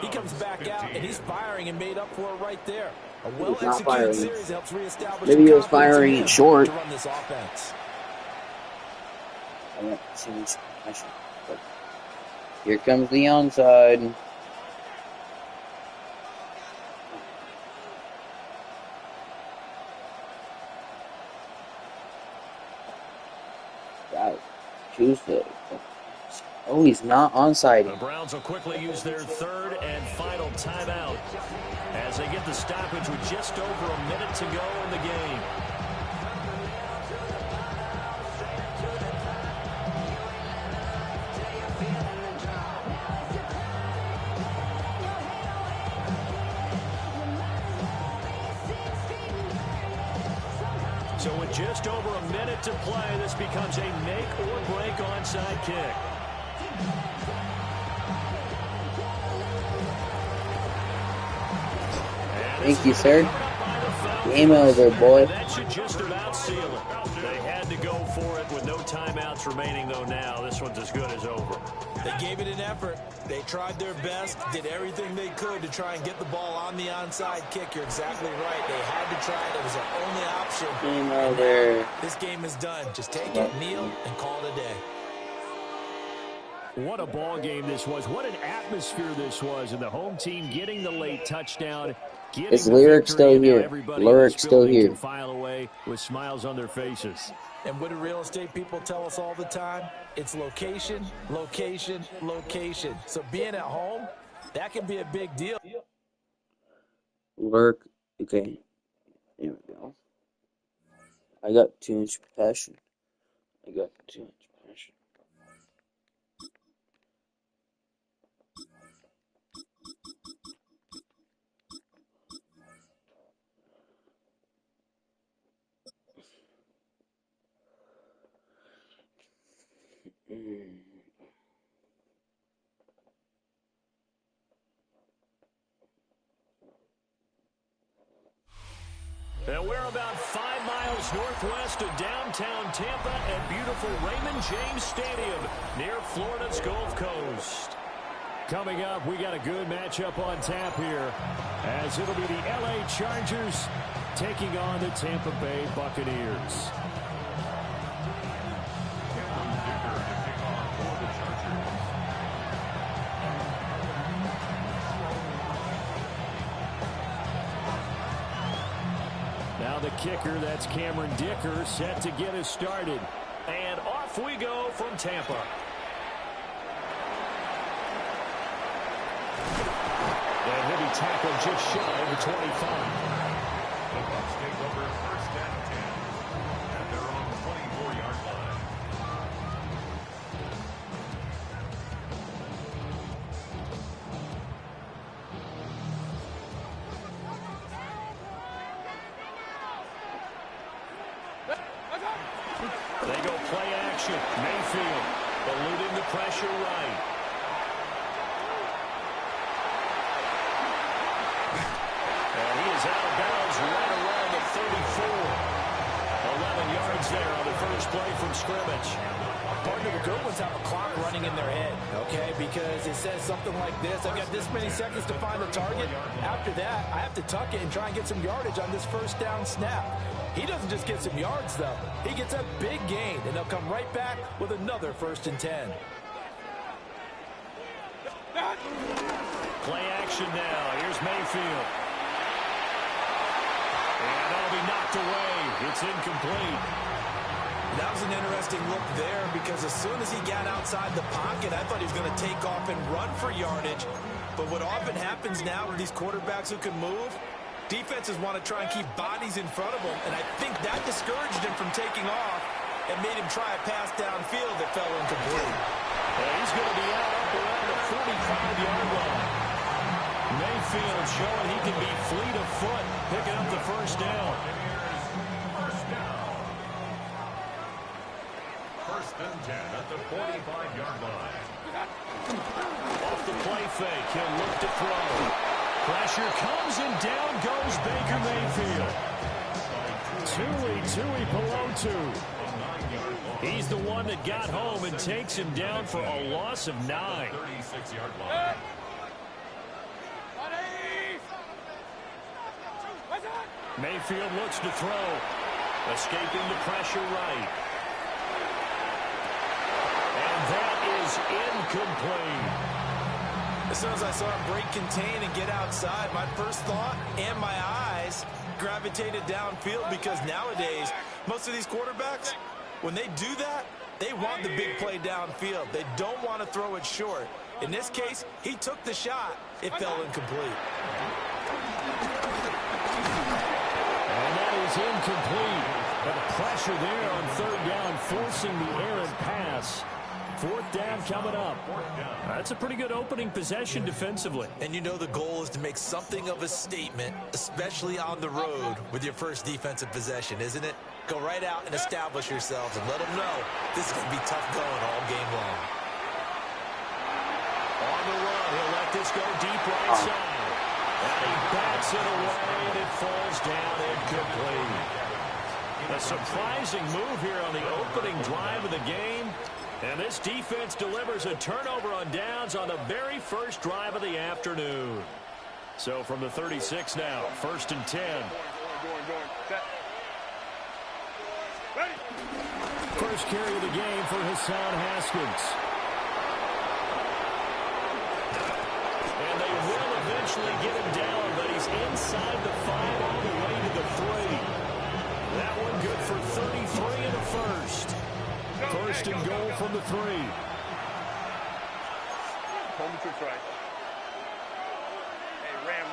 S7: He comes back out and he's firing and made up for it right there. A
S5: He's not
S7: well-executed
S5: firing.
S7: series helps reestablish
S5: Maybe he was
S7: confidence
S5: firing
S7: in
S5: it short.
S7: to run this offense.
S5: I won't see this passion. But here comes the onside. Wow, Tuesday. Oh, he's not onside.
S6: The Browns will quickly use their 3rd and final timeout as they get the stoppage with just over a minute to go in the game. So with just over a minute to play, this becomes a make or break onside kick.
S5: Thank you, sir. Game over, boy.
S6: That should just about seal it. They had to go for it with no timeouts remaining, though. Now this one's as good as over.
S7: They gave it an effort. They tried their best, did everything they could to try and get the ball on the onside kick. You're exactly right. They had to try it. It was their only option.
S5: Game over.
S7: This game is done. Just take it, kneel, and call it a day.
S6: What a ball game this was. What an atmosphere this was. And the home team getting the late touchdown.
S5: Is Lyric still here? Lyric still here.
S6: File away with smiles on their faces.
S7: And what do real estate people tell us all the time? It's location, location, location. So being at home, that can be a big deal.
S5: Lyric. Okay. There we go. I got 2-inch passion. I got 2-inch passion.
S6: And we're about 5 miles northwest of downtown Tampa at beautiful Raymond James Stadium near Florida's Gulf Coast. Coming up, we got a good matchup on tap here, as it'll be the LA Chargers taking on the Tampa Bay Buccaneers. Now the kicker, that's Cameron Dicker, set to get us started. And off we go from Tampa. And he'll be tackled just shy of the 25.
S4: The Bucs take over 1st and 10 at their
S6: They go play action. Mayfield eluding the pressure right. And he is out of bounds right around the 34. 11 yards there on the first play from scrimmage.
S7: Partner, the good ones have a clock running in their head, okay? Because it says something like this. I've got this many seconds to find the target. After that, I have to tuck it and try and get some yardage on this first down snap. He doesn't just get some yards, though. He gets a big gain, and they'll come right back with another 1st and 10.
S6: Play action now. Here's Mayfield. And that'll be knocked away. It's incomplete.
S7: That was an interesting look there because as soon as he got outside the pocket, I thought he was going to take off and run for yardage. But what often happens now with these quarterbacks who can move, defenses want to try and keep bodies in front of them, and I think that discouraged him from taking off and made him try a pass downfield that fell incomplete.
S6: He's going to be out up around the 45-yard line. Mayfield showing he can be fleet of foot, picking up the first down.
S4: First and 10 at the 45-yard line.
S6: Off the play fake, he'll look to throw. Pressure comes and down goes Baker Mayfield. Tui Pelotu. He's the one that got home and takes him down for a loss of 9.
S4: 36-yard line.
S6: Mayfield looks to throw. Escaping the pressure right. And that is incomplete.
S7: As soon as I saw him break contain and get outside, my first thought and my eyes gravitated downfield because nowadays, most of these quarterbacks, when they do that, they want the big play downfield. They don't want to throw it short. In this case, he took the shot. It fell incomplete.
S6: And that is incomplete. But the pressure there on 3rd down, forcing the errant pass. 4th down coming up. That's a pretty good opening possession defensively.
S7: And you know the goal is to make something of a statement, especially on the road with your first defensive possession, isn't it? Go right out and establish yourselves and let them know this is going to be tough going all game long.
S6: On the run, he'll let this go deep right side. And he backs it away, and it falls down incomplete. A surprising move here on the opening drive of the game. And this defense delivers a turnover on downs on the very first drive of the afternoon. So from the 36 now, 1st and 10. First carry of the game for Hassan Haskins. And they will eventually get him down, but he's inside the 5 all the way to the 3. That one good for 33 in the first. First and goal from the 3.
S1: Home to try. Hey, Ram.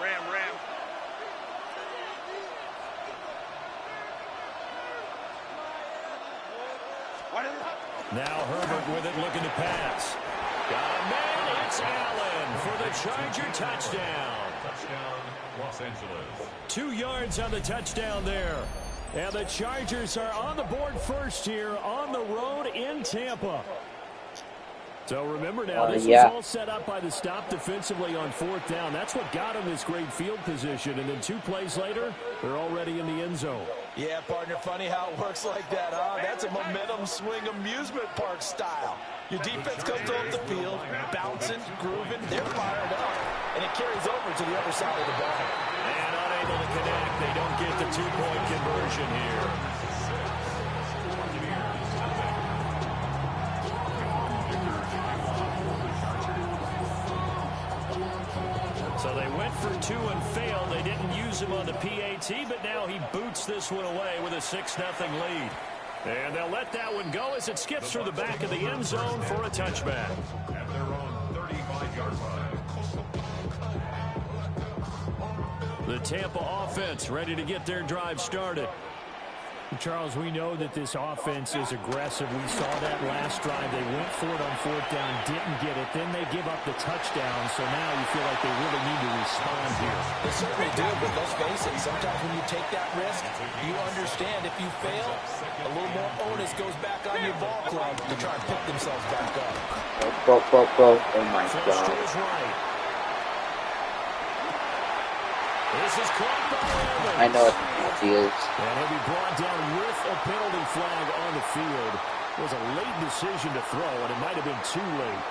S6: Now Herbert with it, looking to pass. Got a man, it's Allen for the Charger touchdown.
S4: Touchdown, Los Angeles.
S6: 2 yards on the touchdown there. And the Chargers are on the board first here on the road in Tampa. So remember now, this was all set up by the stop defensively on 4th down. That's what got them this great field position. And then 2 plays later, they're already in the end zone.
S7: Yeah, partner, funny how it works like that, huh? That's a momentum swing amusement park style. Your defense comes off the field, bouncing, grooving, they're fired up, and it carries over to the other side of the ball.
S6: And unable to connect, they don't get the 2-point conversion here. So they went for 2 and failed. They didn't use him on the PAT, but now he boots this one away with a 6-0 lead. And they'll let that one go as it skips through the back of the end zone for a touchback.
S4: At their own 35-yard line.
S6: The Tampa offense ready to get their drive started. Charles, we know that this offense is aggressive. We saw that last drive. They went for it on fourth down, didn't get it. Then they give up the touchdown, so now you feel like they really need to respond here.
S7: They certainly do, but let's face it, sometimes when you take that risk, you understand if you fail, a little more onus goes back on your ball club to try and pick themselves back up.
S5: Oh my God.
S6: This is caught by Evans.
S5: I know what the penalty is.
S6: And he'll be brought down with a penalty flag on the field. It was a late decision to throw, and it might have been too late.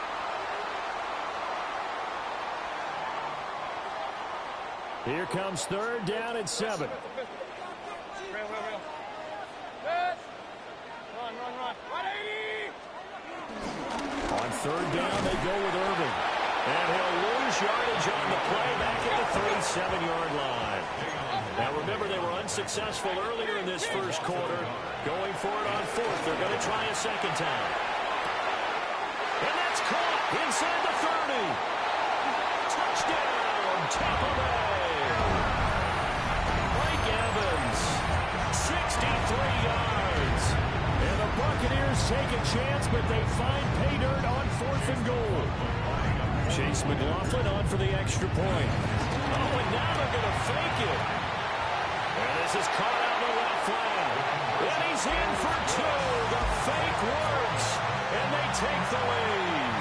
S6: Here comes third down and 7. On third down, they go with Irving. And he'll lose yardage on the play back at the 37-yard line. Now remember, they were unsuccessful earlier in this first quarter. Going for it on fourth. They're going to try a second time. And that's caught inside the 30. Touchdown, Tampa Bay. Mike Evans, 63 yards. And the Buccaneers take a chance, but they find pay dirt on fourth and goal. Chase McLaughlin on for the extra point. Oh, and now they're going to fake it. And this is caught out in the left flag. And he's in for 2. The fake works. And they take the lead.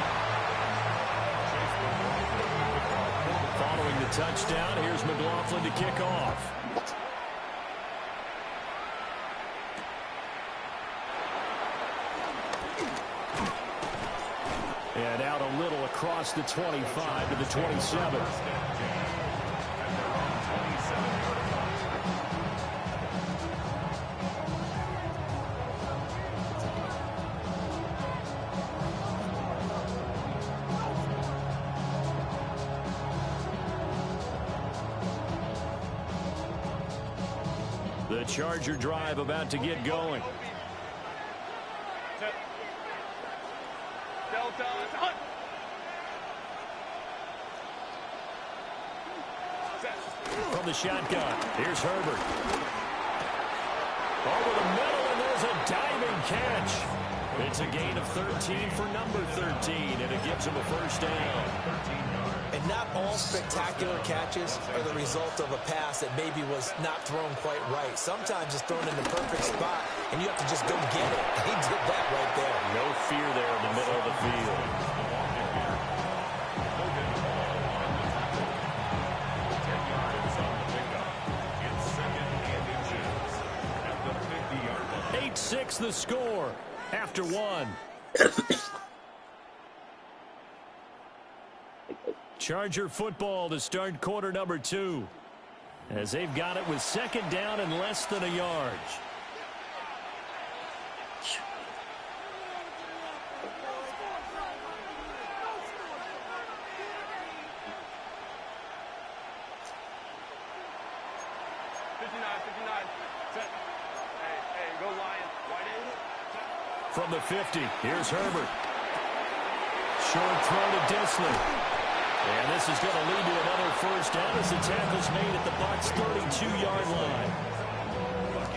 S6: Following the touchdown, here's McLaughlin to kick off. And out a little across the 25 to the 27. The Charger drive about to get going. From the shotgun, here's Herbert. Over the middle, and there's a diving catch. It's a gain of 13 for number 13, and it gives him a first down.
S7: And not all spectacular catches are the result of a pass that maybe was not thrown quite right. Sometimes it's thrown in the perfect spot, and you have to just go get it. He did that right there.
S6: No fear there in the middle of the field. Six the score after 1. Charger football to start quarter number 2, as they've got it with second down and less than a yard. From the 50, here's Herbert. Short throw to Disley. And this is going to lead to another first down as the tackle's made at the Bucs' 32-yard line.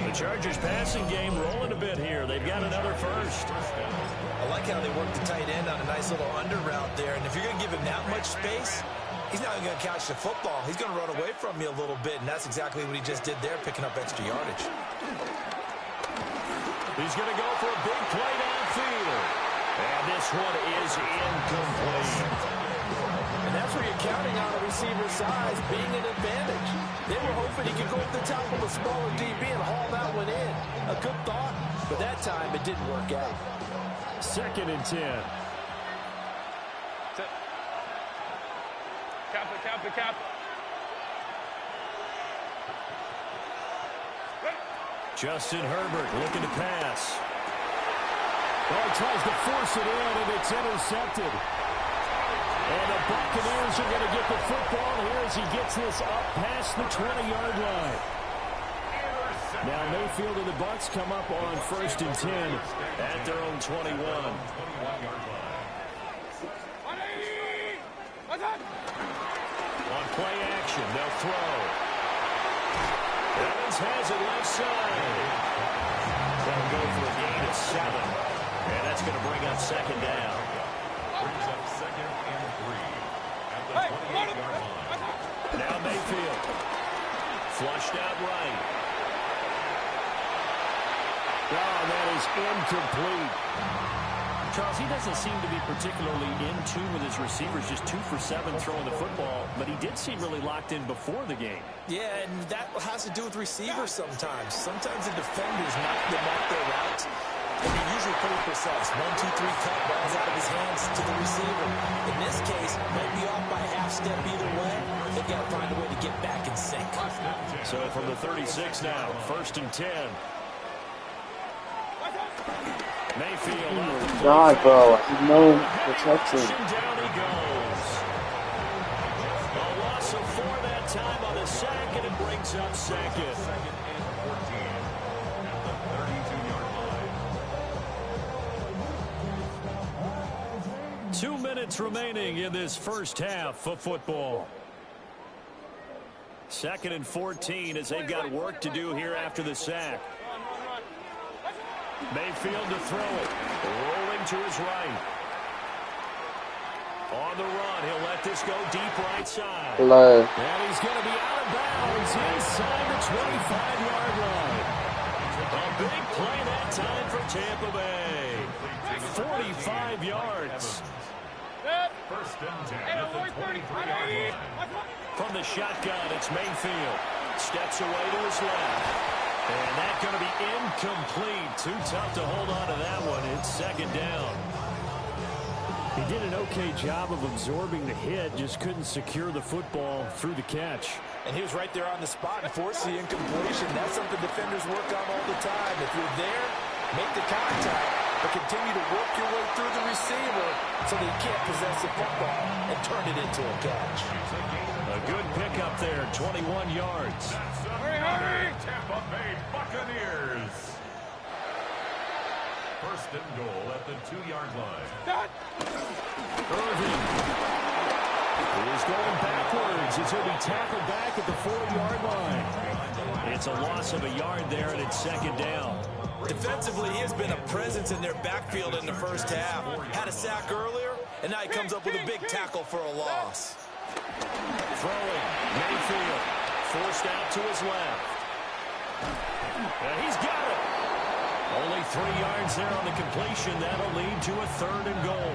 S6: The Chargers passing game rolling a bit here. They've got another first.
S7: I like how they work the tight end on a nice little under route there. And if you're going to give him that much space, he's not going to catch the football. He's going to run away from you a little bit, and that's exactly what he just did there, picking up extra yardage.
S6: He's going to go for a big play downfield. And this one is incomplete.
S7: And that's where you're counting on the receiver's size being an advantage. They were hoping he could go up the top of a smaller DB and haul that one in. A good thought, but that time it didn't work out.
S6: Second and 10.
S1: Cap.
S6: Justin Herbert looking to pass. Oh, tries to force it in, and it's intercepted. And the Buccaneers are going to get the football here as he gets this up past the 20-yard line. Now Mayfield and the Bucs come up on first and 10 at their own 21. On play action, they'll throw. Evans has it left side. on second down.
S4: Brings up second and 3 at the 28-yard line.
S6: Now Mayfield. Flushed out right. Oh, that is incomplete.
S7: Charles, he doesn't seem to be particularly in tune with his receivers, just 2 for 7 throwing the football, but he did seem really locked in before the game.
S8: Yeah, and that has to do with receivers sometimes. Sometimes the defenders knock them off their routes, and they're usually pretty precise. 1, 2, 3 cut, balls out of his hands to the receiver. In this case, might be off by a half step either way. They've got to find a way to get back in sync.
S6: So from the 36 now, 1st and 10. Mayfield.
S5: God, bro. No protection.
S6: Down he goes. A loss of 4 that time on the sack, and it brings up second.
S4: Second and 14 at the 32-yard line.
S6: 2 minutes remaining in this first half of football. 2nd and 14 as they've got work to do here after the sack. Mayfield to throw it. Rolling to his right. On the run. He'll let this go deep right side.
S5: Hello.
S6: And he's going to be out of bounds inside the 25-yard line. A big play that time for Tampa Bay. 45 yards.
S4: First and 10 at the 23-yard line.
S6: From the shotgun, it's Mayfield. Steps away to his left. And that's going to be incomplete. Too tough to hold on to that one. It's second down.
S7: He did an okay job of absorbing the hit, just couldn't secure the football through the catch.
S8: And he was right there on the spot and forced the incompletion. That's something defenders work on all the time. If you're there, make the contact, but continue to work your way through the receiver so that you can't possess the football and turn it into a catch.
S6: A good pickup there, 21 yards.
S4: Hurry! Tampa Bay Buccaneers. First and goal at the 2-yard line.
S6: Irving is going backwards as he'll be tackled back at the 4-yard line. It's a loss of a yard there, and it's second down.
S8: Defensively, he has been a presence in their backfield in the first half. Had a sack earlier, and now he comes up with a big tackle for a loss.
S6: Throwing, Mayfield, forced out to his left. And he's got it. Only 3 yards there on the completion. That'll lead to a 3rd and goal.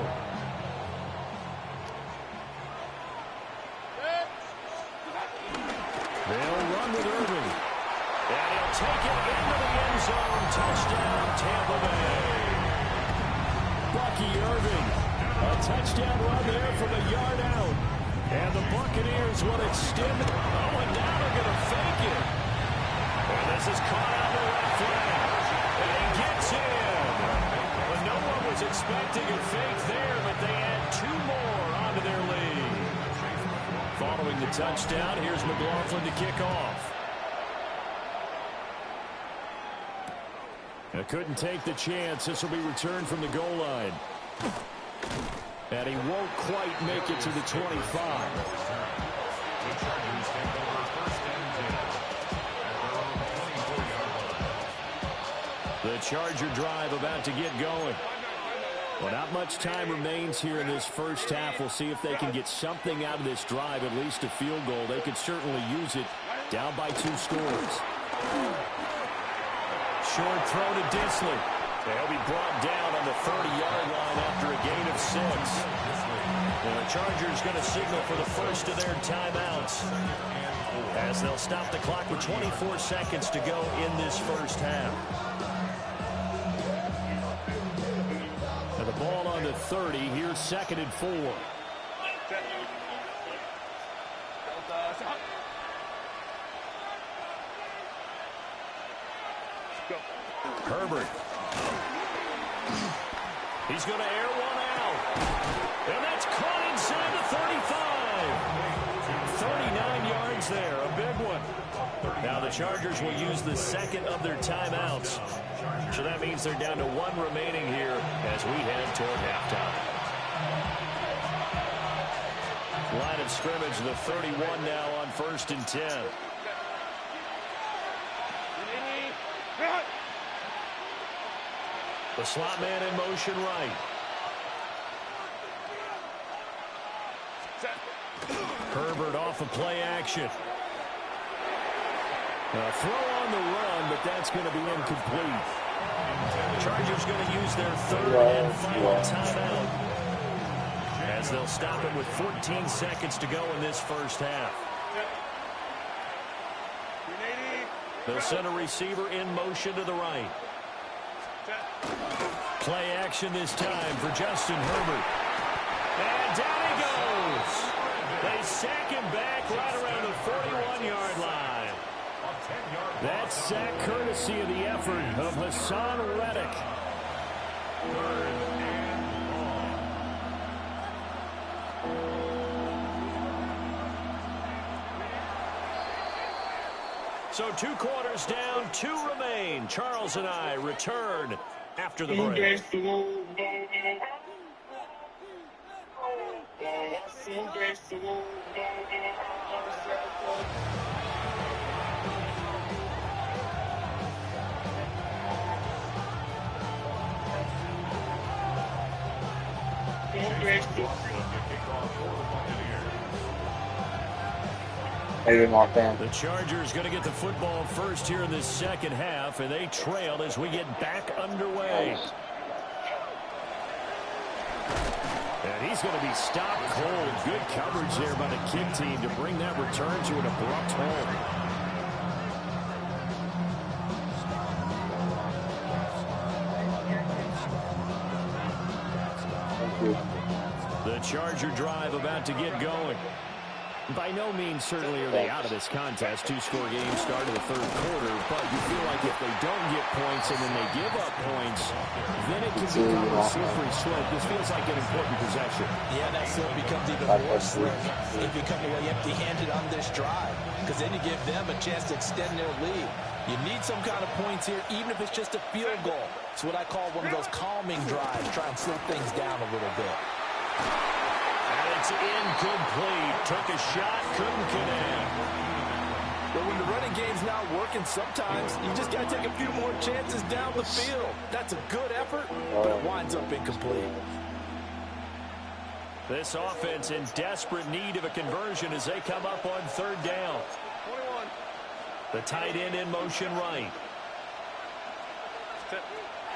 S6: They'll run with Irving. And he'll take it into the end zone. Touchdown, Tampa Bay. Bucky Irving. A touchdown run there from a yard out. And the Buccaneers will extend. Oh, and now they're going to fake it. And this is caught on the left flag. And he gets in. But no one was expecting a fake there, but they add 2 more onto their lead. Following the touchdown, here's McLaughlin to kick off. I couldn't take the chance. This will be returned from the goal line. And he won't quite make it to the 25. The Charger drive about to get going. Well, not much time remains here in this first half. We'll see if they can get something out of this drive, at least a field goal. They could certainly use it down by 2 scores. Short throw to Disley. They'll be brought down on the 30-yard line after a gain of 6. And the Chargers going to signal for the first of their timeouts as they'll stop the clock with 24 seconds to go in this first half. And the ball on the 30. Here's 2nd and 4. Herbert. He's going to air one out. And that's caught inside the 35. 39 yards there, a big one. Now the Chargers will use the 2nd of their timeouts. So that means they're down to 1 remaining here as we head toward halftime. Line of scrimmage, the 31 now on 1st and 10. The slot man in motion right. off of play action. A throw on the run, but that's going to be incomplete. Chargers going to use their third and final timeout, as they'll stop it with 14 seconds to go in this first half. They'll send a receiver in motion to the right. Play action this time for Justin Herbert. And down he goes. They sack him back right around the 41-yard line. That sack courtesy of the effort of Hassan Reddick. So 2 quarters down, 2 remain. Charles and I return after the break.
S5: The
S6: Chargers going to get the football first here in this second half, and they trail as we get back underway. And he's going to be stopped cold. Good coverage there by the kick team to bring that return to an abrupt halt. The Charger drive about to get going. By no means certainly are they out of this contest. 2-score game start of the third quarter, but you feel like if they don't get points and then they give up points, then it can become a slippery slope. This feels like an important possession.
S7: Yeah, that slope becomes even more slippery if you come away empty-handed on this drive, because then you give them a chance to extend their lead. You need some kind of points here, even if it's just a field goal. It's what I call one of those calming drives. Try and slow things down a little bit.
S6: It's incomplete. Took a shot, couldn't connect.
S7: But when the running game's not working, sometimes you just got to take a few more chances down the field. That's a good effort, but it winds up incomplete.
S6: This offense in desperate need of a conversion as they come up on third down.
S1: 21.
S6: The tight end in motion right.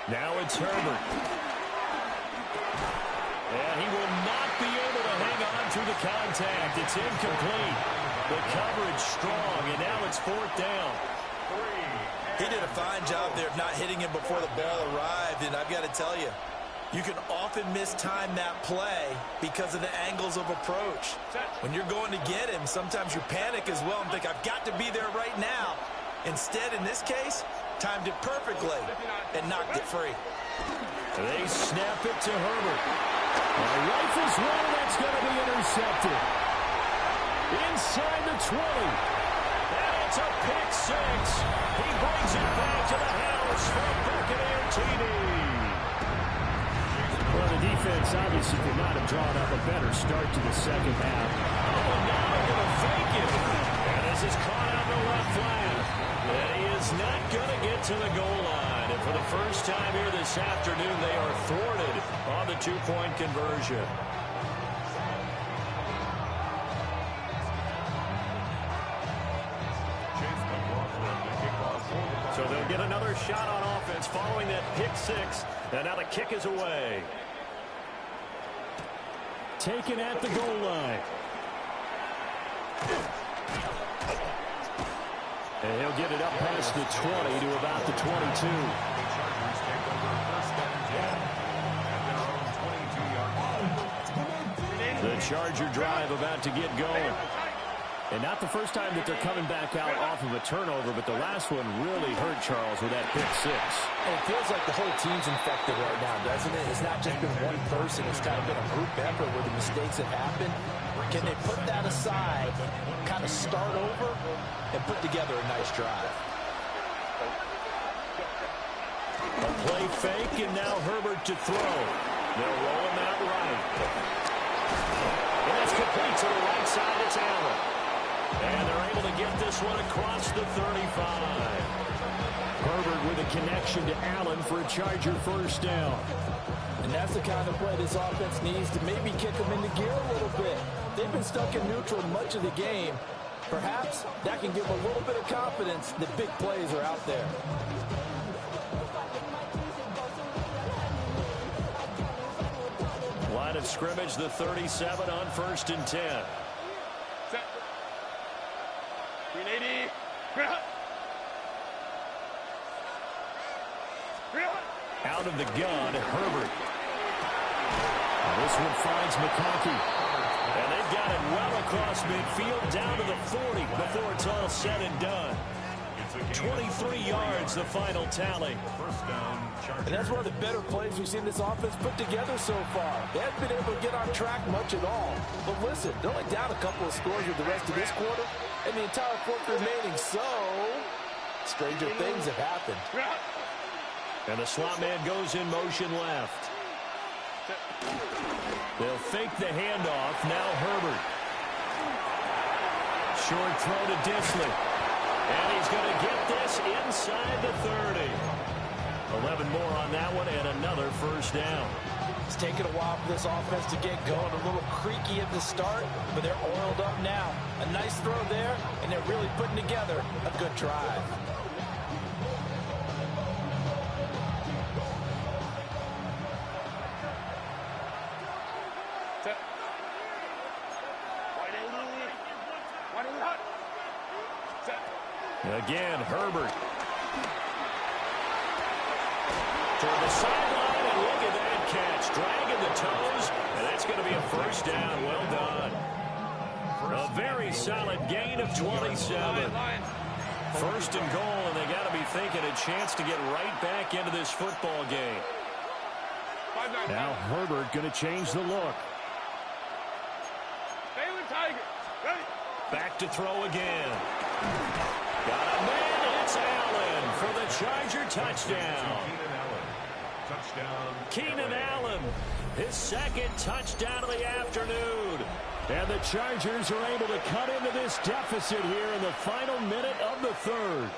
S6: Now it's Herbert. And he will not be able to hang on through the contact. It's incomplete. The coverage strong, and now it's 4th down.
S8: He did a fine job there of not hitting him before the ball arrived, and I've got to tell you, you can often mistime that play because of the angles of approach. When you're going to get him, sometimes you panic as well and think, I've got to be there right now. Instead, in this case, timed it perfectly and knocked it free.
S6: They snap it to Herbert. Rifles one, that's going to be intercepted. Inside the 20. And it's a pick 6. He brings it back to the house for a Buccaneer TD. Well, the defense obviously could not have drawn up a better start to the second half. Oh, now they're going to fake it. And this is caught on the left flank. And he is not going to get to the goal line. And for the first time here this afternoon, they are thwarted on the 2-point conversion. So they'll get another shot on offense following that pick 6. And now the kick is away. Taken at the goal line. And he'll get it up past the 20 to about the 22. The Charger drive about to get going. And not the first time that they're coming back out off of a turnover, but the last one really hurt Charles with that pick 6.
S7: And it feels like the whole team's infected right now, doesn't it? It's not just been one person. It's kind of been a group effort where the mistakes have happened. Can they put that aside, kind of start over, and put together a nice drive?
S6: A play fake, and now Herbert to throw. They'll roll him out right. And that's complete to the right side. It's Allen. And they're able to get this one across the 35. Herbert with a connection to Allen for a Charger first down.
S7: And that's the kind of play this offense needs to maybe kick them into gear a little bit. They've been stuck in neutral much of the game. Perhaps that can give them a little bit of confidence that big plays are out there.
S6: Line of scrimmage, the 37 on 1st and 10.
S1: Set. 380.
S6: Out of the gun, Herbert. This one finds McConkey. And they've got it well across midfield down to the 40 before it's all said and done. 23 yards, the final tally.
S7: And that's one of the better plays we've seen this offense put together so far. They haven't been able to get on track much at all. But listen, they're only down a couple of scores with the rest of this quarter, and the entire fourth remaining, so stranger things have happened.
S6: And the slot man goes in motion left. They'll fake the handoff. Now Herbert. Short throw to Disley. And he's going to get this inside the 30. 11 more on that one and another first down.
S7: It's taken a while for this offense to get going. A little creaky at the start, but they're oiled up now. A nice throw there, and they're really putting together a good drive.
S6: Again, Herbert. Toward the sideline, and look at that catch. Dragging the toes, and that's going to be a first down. Well done. A very solid gain of 27. First and goal, and they got to be thinking a chance to get right back into this football game. Now Herbert going to change the look. Back to throw again. Got a man, it's Allen for the Charger touchdown. Keenan Allen, his second touchdown of the afternoon. And the Chargers are able to cut into this deficit here in the final minute of the third.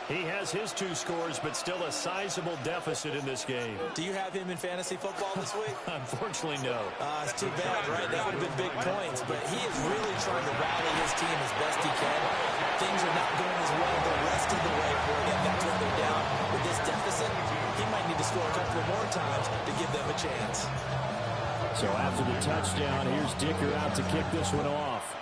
S6: He has his 2 scores, but still a sizable deficit in this game.
S8: Do you have him in fantasy football this week?
S6: Unfortunately, no.
S8: It's too bad, right? That would have been big points, but he is really trying to rally his team as best he can. Things are not going as well the rest of the way for them. That's why they're down. With this deficit, he might need to score a couple of more times to give them a chance.
S6: So after the touchdown, here's Dicker out to kick this one off.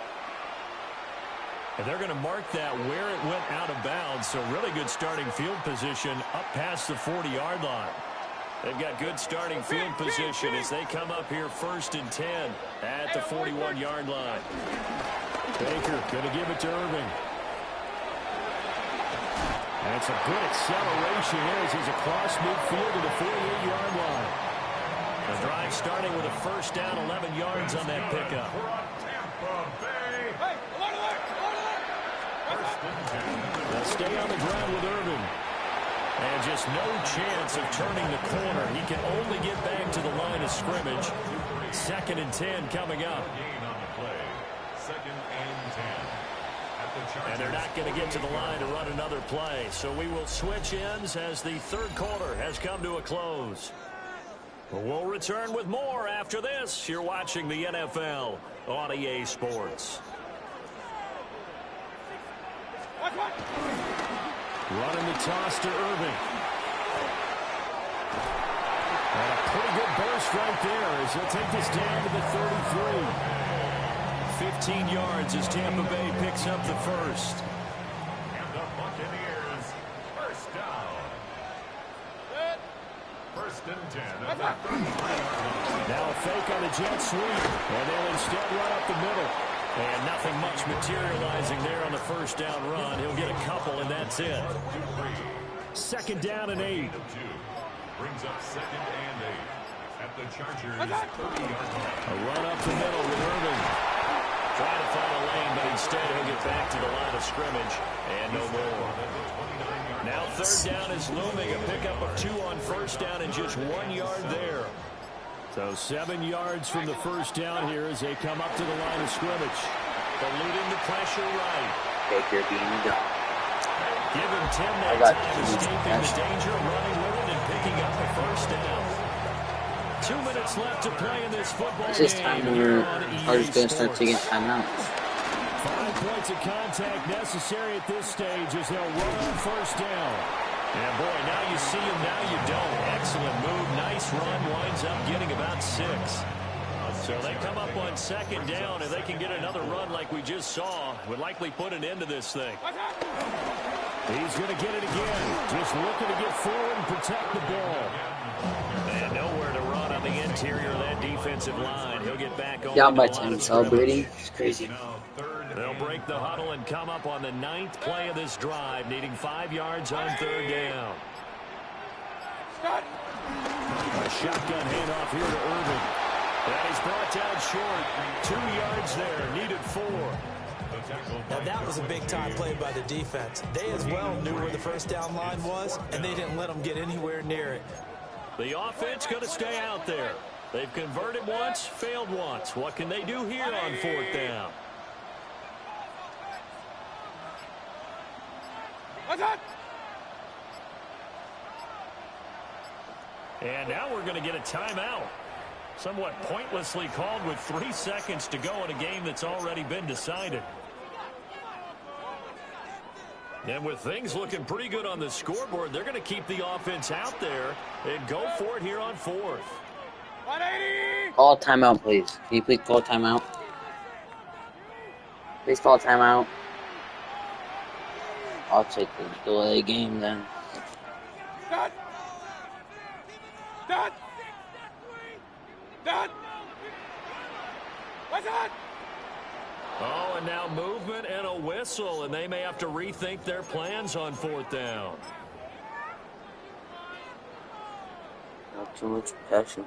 S6: And they're going to mark that where it went out of bounds. So really good starting field position up past the 40-yard line. They've got good starting field position as they come up here 1st and 10 at the 41-yard line. Baker going to give it to Irving. That's a good acceleration here as he's across midfield to the 48-yard line. The drive starting with a first down, 11 yards on that pickup. They'll stay on the ground with Irving. And just no chance of turning the corner. He can only get back to the line of scrimmage. 2nd and 10 coming up. And they're not going to get to the line to run another play. So we will switch ends as the third quarter has come to a close. We'll return with more after this. You're watching the NFL on EA Sports. Running the toss to Irving. And a pretty good burst right there as he'll take this down to the 33. 15 yards as Tampa Bay picks up the first.
S4: And the Buccaneers, first down. 1st and 10.
S6: Now a fake on the jet sweep. And they'll instead run up the middle. And nothing much materializing there on the first down run. He'll get a couple, and that's it. 2nd down and 8.
S4: Brings up 2nd and 8 at the Chargers 30-yard line.
S6: A run up the middle with Irving. Trying to find a lane, but instead he'll get back to the line of scrimmage. And no more. Now 3rd down is looming. A pickup of 2 on first down and just 1 yard there. So 7 yards from the first down here as they come up to the line of scrimmage. Eluding the pressure right.
S5: Baker being done.
S6: Give him 10 that time, escaping the danger, running with it, and picking picking up a first down. 2 minutes left to play in this football
S5: It's just
S6: game
S5: time
S6: here
S5: we're
S6: on
S5: just
S6: EA
S5: going to start
S6: Sports.
S5: taking timeouts.
S6: 5 points of contact necessary at this stage as they'll run on first down. And boy, now you see him, now you don't. Excellent move, nice run, winds up getting about 6. So they come up on second down, and they can get another run like we just saw. Would likely put an end to this thing. He's going to get it again. Just looking to get forward and protect the ball. And nowhere to run on the interior of that defensive line. He'll get back on.
S5: Down by 10, celebrating. It's crazy.
S6: They'll break the huddle and come up on the 9th play of this drive, needing 5 yards on third down. A shotgun handoff here to Irvin. And he's brought down short. 2 yards there, needed 4.
S8: Now that was a big-time play by the defense. They as well knew where the first down line was, and they didn't let them get anywhere near it.
S6: The offense going to stay out there. They've converted once, failed once. What can they do here on 4th down? And now we're going to get a timeout. Somewhat pointlessly called with 3 seconds to go in a game that's already been decided. And with things looking pretty good on the scoreboard, they're going to keep the offense out there and go for it here on 4th.
S5: Call a timeout, please. Can you please call a timeout? Please call a timeout. I'll take the delay game then.
S6: Oh, and now movement and a whistle, and they may have to rethink their plans on 4th down.
S5: Not too much passion.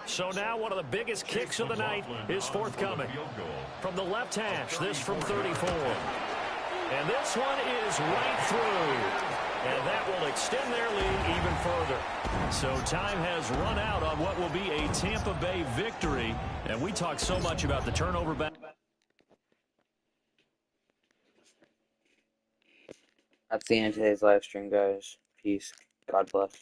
S6: So now one of the biggest kicks of the night is forthcoming. From the left hash, this from 34. And this one is right through. And that will extend their lead even further. So time has run out on what will be a Tampa Bay victory. And we talk so much about the turnover back.
S5: That's the end of today's live stream, guys. Peace. God bless.